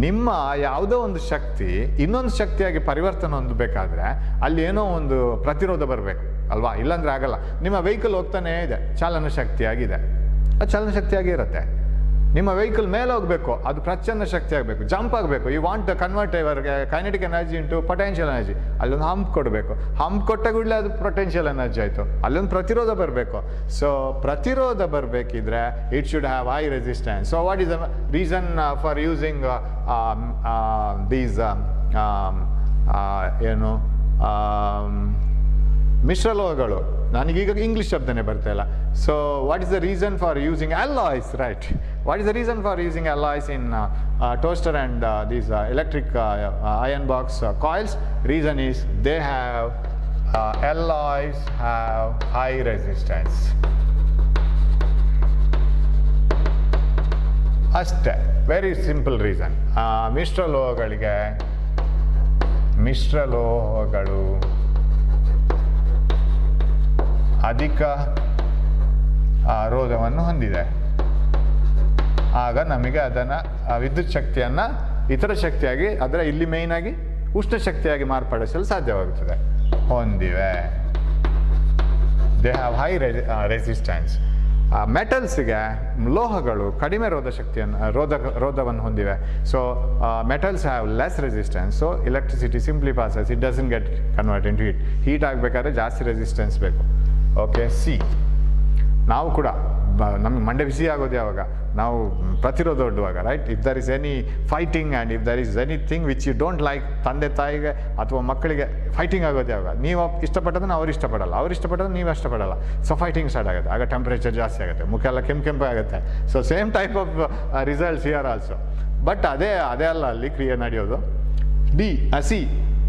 ನಿಮ್ಮ ಯಾವುದೋ ಒಂದು ಶಕ್ತಿ ಇನ್ನೊಂದು ಶಕ್ತಿಯಾಗಿ ಪರಿವರ್ತನೆ ಹೊಂದಬೇಕಾದ್ರೆ ಅಲ್ಲಿ ಏನೋ ಒಂದು ಪ್ರತಿರೋಧ ಬರಬೇಕು ಅಲ್ವಾ? ಇಲ್ಲಾಂದ್ರೆ ಆಗಲ್ಲ. ನಿಮ್ಮ ವೆಹಿಕಲ್ ಹೋಗ್ತಾನೇ ಇದೆ, ಚಾಲನ ಶಕ್ತಿಯಾಗಿದೆ, ಅದು ಚಾಲನ ಶಕ್ತಿಯಾಗಿ ಇರುತ್ತೆ. ನಿಮ್ಮ ವೆಹಿಕಲ್ ಮೇಲೆ ಹೋಗಬೇಕು, ಅದು ಪ್ರಚನ್ನ ಶಕ್ತಿ ಆಗಬೇಕು, ಜಂಪ್ ಆಗಬೇಕು. You want to convert your kinetic energy into potential energy. ಅಲ್ಲೊಂದು ಹಂಪ್ ಕೊಡಬೇಕು, ಹಂಪ್ ಕೊಟ್ಟ ಕೂಡಲೇ ಅದು ಪೊಟೆನ್ಷಿಯಲ್ ಎನರ್ಜಿ ಆಯಿತು. ಅಲ್ಲೊಂದು ಪ್ರತಿರೋಧ ಬರಬೇಕು. ಸೊ ಪ್ರತಿರೋಧ ಬರಬೇಕಿದ್ರೆ it should have high resistance. So what is the reason for using these ಏನು ಮಿಶ್ರಲೋಹಗಳು? ನನಗೀಗ ಇಂಗ್ಲೀಷ್ ಶಬ್ದನೇ ಬರ್ತಾ ಇಲ್ಲ. So what is the reason for using alloys, right? What is the reason for using alloys in toaster and these electric iron box coils? Reason is they have alloys have high resistance. ಅಷ್ಟೇ, very simple reason. ಮಿಶ್ರಲೋಹಗಳು ಅಧಿಕ ರೋಧವನ್ನು ಹೊಂದಿದೆ. ಆಗ ನಮಗೆ ಅದನ್ನು ವಿದ್ಯುತ್ ಶಕ್ತಿಯನ್ನು ಇತರ ಶಕ್ತಿಯಾಗಿ, ಅದರ ಇಲ್ಲಿ ಮೇಯ್ನಾಗಿ ಉಷ್ಣ ಶಕ್ತಿಯಾಗಿ ಮಾರ್ಪಡಿಸಲು ಸಾಧ್ಯವಾಗುತ್ತದೆ. ಹೊಂದಿವೆ. They have high resistance. ಮೆಟಲ್ಸ್ಗೆ, ಲೋಹಗಳು ಕಡಿಮೆ ರೋಧವನ್ನು ಹೊಂದಿವೆ. So metals have less resistance. So electricity simply passes, it doesn't get convert into heat. Heat ಆಗಬೇಕಾದ್ರೆ ಜಾಸ್ತಿ ರೆಸಿಸ್ಟೆನ್ಸ್ ಬೇಕು. ಓಕೆ. ಸಿ, ನಾವು ಕೂಡ ನಮಗೆ ಮಂಡೆ ಬಿಸಿ ಆಗೋದು ಯಾವಾಗ? ನಾವು ಪ್ರತಿರೋಧ ಒಡ್ಡುವಾಗ, right? If there is any fighting and if there is anything which you don't like, ತಂದೆ ತಾಯಿಗೆ ಅಥವಾ ಮಕ್ಕಳಿಗೆ ಫೈಟಿಂಗ್ ಆಗೋದು ಯಾವಾಗ? ನೀವು ಇಷ್ಟಪಟ್ಟದನ್ನು ಅವ್ರು ಇಷ್ಟಪಡಲ್ಲ, ಅವ್ರು ಇಷ್ಟಪಟ್ಟೋದು ನೀವು ಇಷ್ಟಪಡಲ್ಲ. ಸೊ ಫೈಟಿಂಗ್ ಸ್ಟಾರ್ಟ್ ಆಗುತ್ತೆ. ಆಗ ಟೆಂಪ್ರೇಚರ್ ಜಾಸ್ತಿ ಆಗುತ್ತೆ, ಮುಖ ಎಲ್ಲ ಕೆಂಪು ಆಗುತ್ತೆ. So same type of results here also. But ಅದೇ ಅಲ್ಲ ಅಲ್ಲಿ ಕ್ರಿಯೆ ನಡೆಯೋದು. ಸಿ,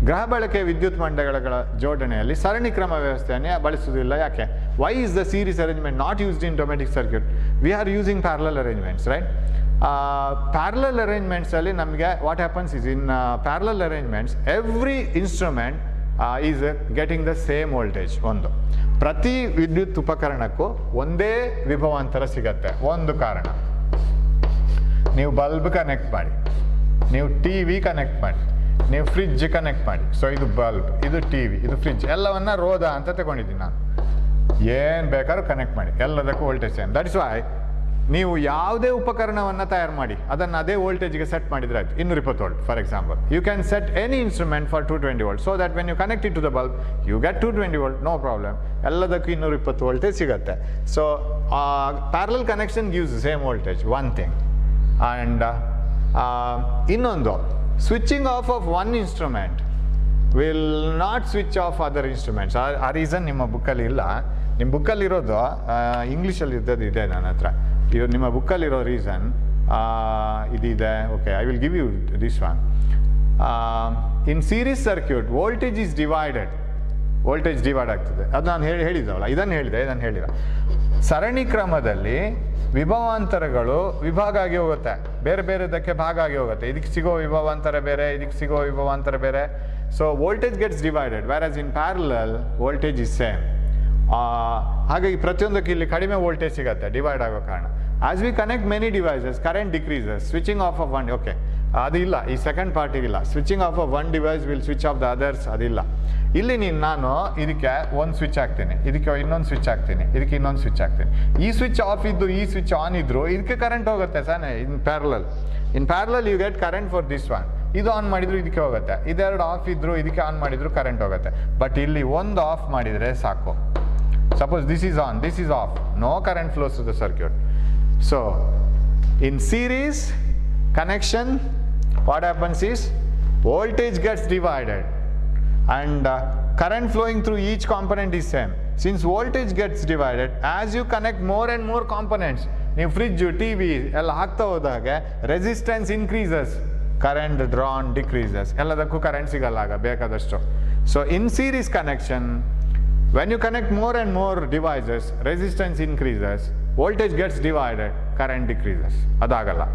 ಗೃಹ ಬಳಕೆ ವಿದ್ಯುತ್ ಮಂಡಲಗಳ ಜೋಡಣೆಯಲ್ಲಿ ಸರಣಿ ಕ್ರಮ ವ್ಯವಸ್ಥೆಯನ್ನೇ ಬಳಸುವುದಿಲ್ಲ. ಯಾಕೆ? Why is the series arrangement not used in domestic circuit? We are using parallel arrangements, right? Parallel ಅರೇಂಜ್ಮೆಂಟ್ಸಲ್ಲಿ ನಮಗೆ what happens is in parallel arrangements every instrument is getting the same voltage. ಒಂದು ಪ್ರತಿ ವಿದ್ಯುತ್ ಉಪಕರಣಕ್ಕೂ ಒಂದೇ ವಿಭವಾಂತರ ಸಿಗತ್ತೆ. ಒಂದು ಕಾರಣ, ನೀವು ಬಲ್ಬ್ ಕನೆಕ್ಟ್ ಮಾಡಿ, ನೀವು ಟಿ ವಿ ಕನೆಕ್ಟ್ ಮಾಡಿ, ನೀವು ಫ್ರಿಡ್ಜ್ ಕನೆಕ್ಟ್ ಮಾಡಿ. ಸೊ ಇದು ಬಲ್ಬ್, ಇದು ಟಿ ವಿ, ಇದು ಫ್ರಿಡ್ಜ್, ಎಲ್ಲವನ್ನ ರೋಧ ಅಂತ ತಗೊಂಡಿದ್ದೀನಿ ನಾನು. ಏನು ಬೇಕಾದ್ರೂ ಕನೆಕ್ಟ್ ಮಾಡಿ, ಎಲ್ಲದಕ್ಕೂ voltage same. That is why ನೀವು ಯಾವುದೇ ಉಪಕರಣವನ್ನು ತಯಾರು ಮಾಡಿ ಅದನ್ನು ಅದೇ ವೋಲ್ಟೇಜ್ಗೆ ಸೆಟ್ ಮಾಡಿದ್ರೆ ಆಯ್ತು. 220 volt for example, you can set any instrument for 220 volt, so that when you connect it to the bulb you get 220 volt, no problem. ಎಲ್ಲದಕ್ಕೂ 220 ವೋಲ್ಟೇಜ್ ಸಿಗುತ್ತೆ. So parallel connection gives same voltage, one thing. And ಇನ್ನೊಂದು, switching off one instrument will not switch off other instruments. ಆ reason ನಿಮ್ಮ ಬುಕ್ಕಲ್ಲಿ ಇಲ್ಲ. ನಿಮ್ಮ ಬುಕ್ಕಲ್ಲಿರೋದು ಇಂಗ್ಲೀಷಲ್ಲಿ ಇದ್ದದ್ದು ಇದೆ ನನ್ನ ಹತ್ರ. ನಿಮ್ಮ ಬುಕ್ಕಲ್ಲಿರೋ ರೀಸನ್ ಇದಿದೆ. Okay, I will give you this one. In series circuit voltage is divided, voltage divide ಆಗ್ತದೆ. ಅದು ನಾನು ಹೇಳಿದವಲ್ಲ, ಇದನ್ನು ಹೇಳಿದ. ಸರಣಿ ಕ್ರಮದಲ್ಲಿ ವಿಭವಾಂತರಗಳು ವಿಭಾಗ ಆಗಿ ಹೋಗುತ್ತೆ, ಬೇರೆ ಬೇರೆದಕ್ಕೆ ಭಾಗ ಆಗಿ ಹೋಗುತ್ತೆ. ಇದಕ್ಕೆ ಸಿಗೋ ವಿಭವಾಂತರ ಬೇರೆ, ಇದಕ್ಕೆ ಸಿಗೋ ವಿಭವಾಂತರ ಬೇರೆ. So voltage gets divided, whereas in parallel voltage is same. ಹಾಗಾಗಿ ಪ್ರತಿಯೊಂದಕ್ಕೆ ಇಲ್ಲಿ ಕಡಿಮೆ ವೋಲ್ಟೇಜ್ ಸಿಗುತ್ತೆ ಡಿವೈಡ್ ಆಗೋ ಕಾರಣ. As we connect many devices current decreases. Switching off one, okay ಅದು ಇಲ್ಲ, ಈ ಸೆಕೆಂಡ್ ಪಾರ್ಟಿಗಿಲ್ಲ. Switching off one device will switch off the others, ಅದಿಲ್ಲ. ಇಲ್ಲಿ ನಾನು ಇದಕ್ಕೆ ಒಂದು ಸ್ವಿಚ್ ಹಾಕ್ತೀನಿ, ಇದಕ್ಕೆ ಇನ್ನೊಂದು ಸ್ವಿಚ್ ಹಾಕ್ತೀನಿ, ಇದಕ್ಕೆ ಇನ್ನೊಂದು ಸ್ವಿಚ್ ಹಾಕ್ತೀನಿ. ಈ ಸ್ವಿಚ್ ಆಫ್ ಇದ್ದು ಈ ಸ್ವಿಚ್ ಆನ್ ಇದ್ರು ಇದಕ್ಕೆ ಕರೆಂಟ್ ಹೋಗುತ್ತೆ ತಾನೆ. In parallel you get current for this one. ಇದು ಆನ್ ಮಾಡಿದ್ರು ಇದಕ್ಕೆ ಹೋಗುತ್ತೆ, ಇದೆರಡು ಆಫ್ ಇದ್ರು ಇದಕ್ಕೆ ಆನ್ ಮಾಡಿದ್ರು ಕರೆಂಟ್ ಹೋಗುತ್ತೆ. ಬಟ್ ಇಲ್ಲಿ ಒಂದು ಆಫ್ ಮಾಡಿದರೆ ಸಾಕು. Suppose this is on, this is off, no current flows to the circuit. So in series connection what happens is voltage gets divided and current flowing through each component is same. Since voltage gets divided, as you connect more and more components, ನೀವು fridge T V ಎಲ್ಲ ಹಾಕ್ತಾ ಹೋದಾಗೆ resistance increases, current drawn decreases, ಎಲ್ಲದಕ್ಕೂ current ಸಿಗಲ್ಲ ಆಗ ಬೇಕಾದಷ್ಟು. So in series connection when you connect more and more devices, resistance increases, voltage gets divided, current decreases. Adagalla.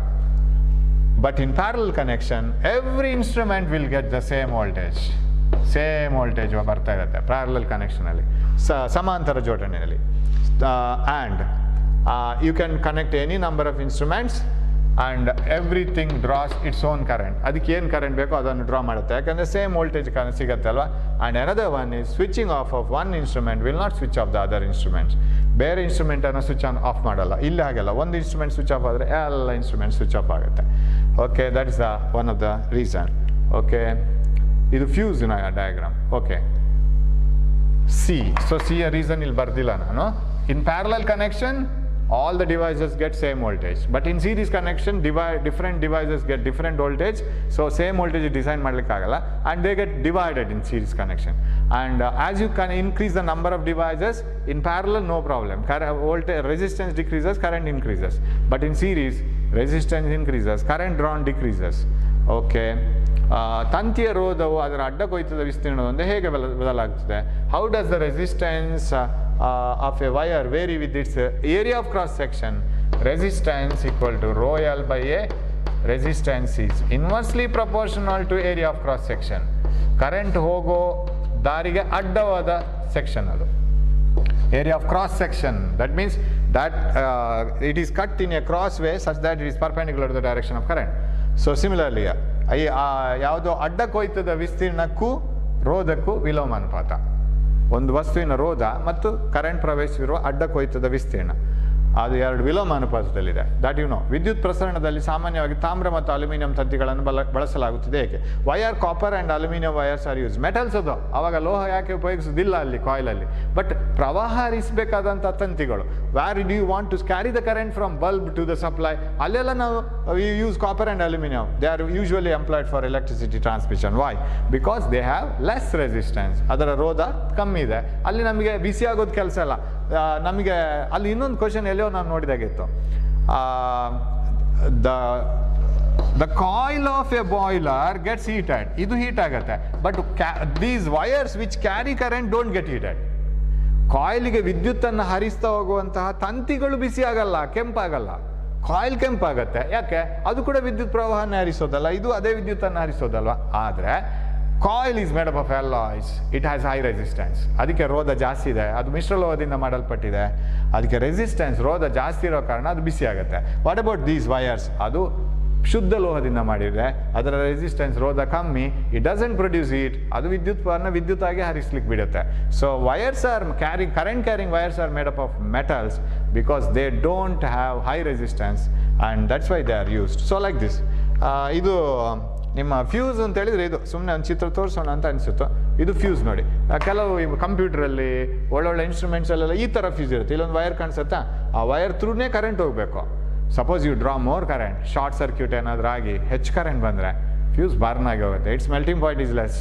But in parallel connection, every instrument will get the same voltage. Same voltage ಬರ್ತಾ ಇರುತ್ತೆ parallel connection ಅಲ್ಲಿ, ಸಮಾಂತರ ಜೋಡಣೆಯಲ್ಲಿ. And you can connect any number of instruments and everything draws its own current. ಅದಕ್ಕೆ ಏನು current ಬೇಕೋ ಅದನ್ನು draw ಮಾಡುತ್ತೆ, ಯಾಕಂದರೆ ಸೇಮ್ ವೋಲ್ಟೇಜ್ ಸಿಗುತ್ತೆ ಅಲ್ವಾ. And another one is switching off one instrument will not switch off the other instruments. ಬೇರೆ ಇನ್ಸ್ಟ್ರೂಮೆಂಟನ್ನು switch off ಮಾಡಲ್ಲ. ಇಲ್ಲಿ ಹಾಗೆಲ್ಲ, ಒಂದು ಇನ್ಸ್ಟ್ರೂಮೆಂಟ್ ಸ್ವಿಚ್ ಆಫ್ ಆದರೆ ಎಲ್ಲ ಇನ್ಸ್ಟ್ರೂಮೆಂಟ್ ಸ್ವಿಚ್ ಆಫ್ ಆಗುತ್ತೆ. Okay, that is the one of the reason. Okay, ಇದು ಫ್ಯೂಸ್ನ diagram. Okay, C. So ಸಿಯ ರೀಸನ್ ಇಲ್ಲಿ ಬರ್ದಿಲ್ಲ ನಾನು. In parallel connection all the devices get same voltage, but in series connection different devices get different voltage, so same voltage design ಮಾಡ್ಲಿಕ್ಕೆ ಆಗಲ್ಲ, and they get divided in series connection. And as you can increase the number of devices in parallel, no problem, voltage resistance decreases, current increases. But in series resistance increases, current drawn decreases. Okay, ತಂತಿಯ ರೋಧವು ಅದರ ಅಡ್ಡಕೊಯ್ತದ ವಿಸ್ತೀರ್ಣದೊಂದಿಗೆ ಹೇಗೆ ಬದಲಾಗುತ್ತದೆ? How does the resistance of a wire vary with its area of cross section? Resistance equal to rho L by A. Resistance is inversely proportional to area of cross section. Current ಹೋಗೋ ದಾರಿಗೆ ಅಡ್ಡವಾದ section ಅದು. area of cross section, that means that it is cut in a cross way such that it is perpendicular to the direction of current. So similarly ಯಾವುದೋ ಅಡ್ಡಕೊಯ್ತದ ವಿಸ್ತೀರ್ಣಕ್ಕೂ ರೋಧಕ್ಕೂ ವಿಲೋಮಾನುಪಾತ. ಒಂದು ವಸ್ತುವಿನ ರೋಧ ಮತ್ತು current ಪ್ರವೇಶಿಸಿರುವ ಅಡ್ಡಕೊಯ್ತದ ವಿಸ್ತೀರ್ಣ, ಅದು ಎರಡು ವಿಲೋಮಾನುಪಾತದಲ್ಲಿದೆ. That you know. ವಿದ್ಯುತ್ ಪ್ರಸರಣದಲ್ಲಿ ಸಾಮಾನ್ಯವಾಗಿ ತಾಮ್ರ ಮತ್ತು ಅಲ್ಯೂಮಿನಿಯಂ ತಂತಿಗಳನ್ನು ಬಳಸಲಾಗುತ್ತದೆ. ಏಕೆ? Wire copper and aluminium wires are use. Metals ಅದು, ಅವಾಗ ಲೋಹ ಯಾಕೆ ಉಪಯೋಗಿಸೋದಿಲ್ಲ ಅಲ್ಲಿ ಕಾಯಿಲಲ್ಲಿ, ಬಟ್ ಪ್ರವಾಹ ಹರಿಸಬೇಕಾದಂಥ ತಂತಿಗಳು. Where do you want to carry the current from bulb to the supply, ಅಲ್ಲೆಲ್ಲ ನಾವು use copper and aluminium. They are usually employed for electricity transmission. Why? Because they have less resistance, ಅದರ ರೋಧ ಕಮ್ಮಿ ಇದೆ. ಅಲ್ಲಿ ನಮಗೆ ಬಿಸಿ ಆಗೋದು ಕೆಲಸ ಇಲ್ಲ. ನಮಗೆ ಅಲ್ಲಿ ಇನ್ನೊಂದು ಕ್ವಶನ್ ಎಲ್ಲೋ ನಾನು ನೋಡಿದಾಗಿತ್ತು, the coil of a boiler gets heated, ಇದು ಹೀಟ್ ಆಗುತ್ತೆ. But these wires which carry current don't get heated. ಕಾಯಿಲಿಗೆ ವಿದ್ಯುತ್ತನ್ನು ಹರಿಸ್ತಾ ಹೋಗುವಂತಹ ತಂತಿಗಳು ಬಿಸಿ ಆಗಲ್ಲ, ಕೆಂಪಾಗಲ್ಲ. ಕಾಯಿಲ್ ಕೆಂಪಾಗತ್ತೆ, ಯಾಕೆ? ಅದು ಕೂಡ ವಿದ್ಯುತ್ ಪ್ರವಾಹನ ಹರಿಸೋದಲ್ಲ, ಇದು ಅದೇ ವಿದ್ಯುತ್ತನ್ನು ಹರಿಸೋದಲ್ವ. ಆದರೆ coil is made up of alloys, it has high resistance. ಅದಕ್ಕೆ ರೋಧ ಜಾಸ್ತಿ ಇದೆ, ಅದು ಮಿಶ್ರಲೋಹದಿಂದ ಮಾಡಲ್ಪಟ್ಟಿದೆ, ಅದಕ್ಕೆ ರೆಸಿಸ್ಟೆನ್ಸ್ ರೋಧ ಜಾಸ್ತಿ ಇರೋ ಕಾರಣ ಅದು ಬಿಸಿ ಆಗುತ್ತೆ. What about these wires? ಅದು ಶುದ್ಧ ಲೋಹದಿಂದ ಮಾಡಿದರೆ ಅದರ ರೆಸಿಸ್ಟೆನ್ಸ್ ರೋಧ ಕಮ್ಮಿ, ಇಟ್ ಡಸಂಟ್ ಪ್ರೊಡ್ಯೂಸ್ ಹೀಟ್, ಅದು ವಿದ್ಯುತ್ ಆಗಿ ಹರಿಸ್ಲಿಕ್ಕೆ ಬಿಡುತ್ತೆ. So wires are current carrying wires are made up of metals because they don't have high resistance and that's why they are used. So like this. ಇದು ನಿಮ್ಮ fuse ಅಂತ ಹೇಳಿದರೆ ಇದು ಸುಮ್ಮನೆ ಒಂದು ಚಿತ್ರ ತೋರಿಸೋಣ ಅಂತ ಅನಿಸುತ್ತೋ. ಇದು ಫ್ಯೂಸ್ ನೋಡಿ, ಕೆಲವು ಕಂಪ್ಯೂಟ್ರಲ್ಲಿ ಒಳ್ಳೊಳ್ಳೆ ಇನ್ಸ್ಟ್ರೂಮೆಂಟ್ಸಲ್ಲೆಲ್ಲ ಈ ಥರ ಫ್ಯೂಸ್ ಇರುತ್ತೆ. ಇಲ್ಲೊಂದು ವೈರ್ ಕಾಣಿಸುತ್ತಾ, ಆ ವೈರ್ ಥ್ರೂನೇ ಕರೆಂಟ್ ಹೋಗಬೇಕು. Suppose you draw more current, short circuit ಏನಾದರೂ ಆಗಿ ಹೆಚ್ಚು ಕರೆಂಟ್ ಬಂದರೆ ಫ್ಯೂಸ್ ಬರ್ನ್ ಆಗಿ ಹೋಗುತ್ತೆ. Its melting point is less.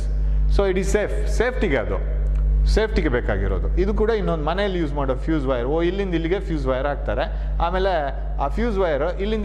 So it is ಸೇಫ್ಟಿಗೆ, ಅದು ಸೇಫ್ಟಿಗೆ ಬೇಕಾಗಿರೋದು. ಇದು ಕೂಡ ಇನ್ನೊಂದು ಮನೆಯಲ್ಲಿ ಯೂಸ್ ಮಾಡೋ ಫ್ಯೂಸ್ ವೈರ್. ಇಲ್ಲಿಂದ ಇಲ್ಲಿಗೆ ಫ್ಯೂಸ್ ವೈರ್ ಹಾಕ್ತಾರೆ, ಆಮೇಲೆ ಆ ಫ್ಯೂಸ್ ವೈರ್ ಇಲ್ಲಿಂದ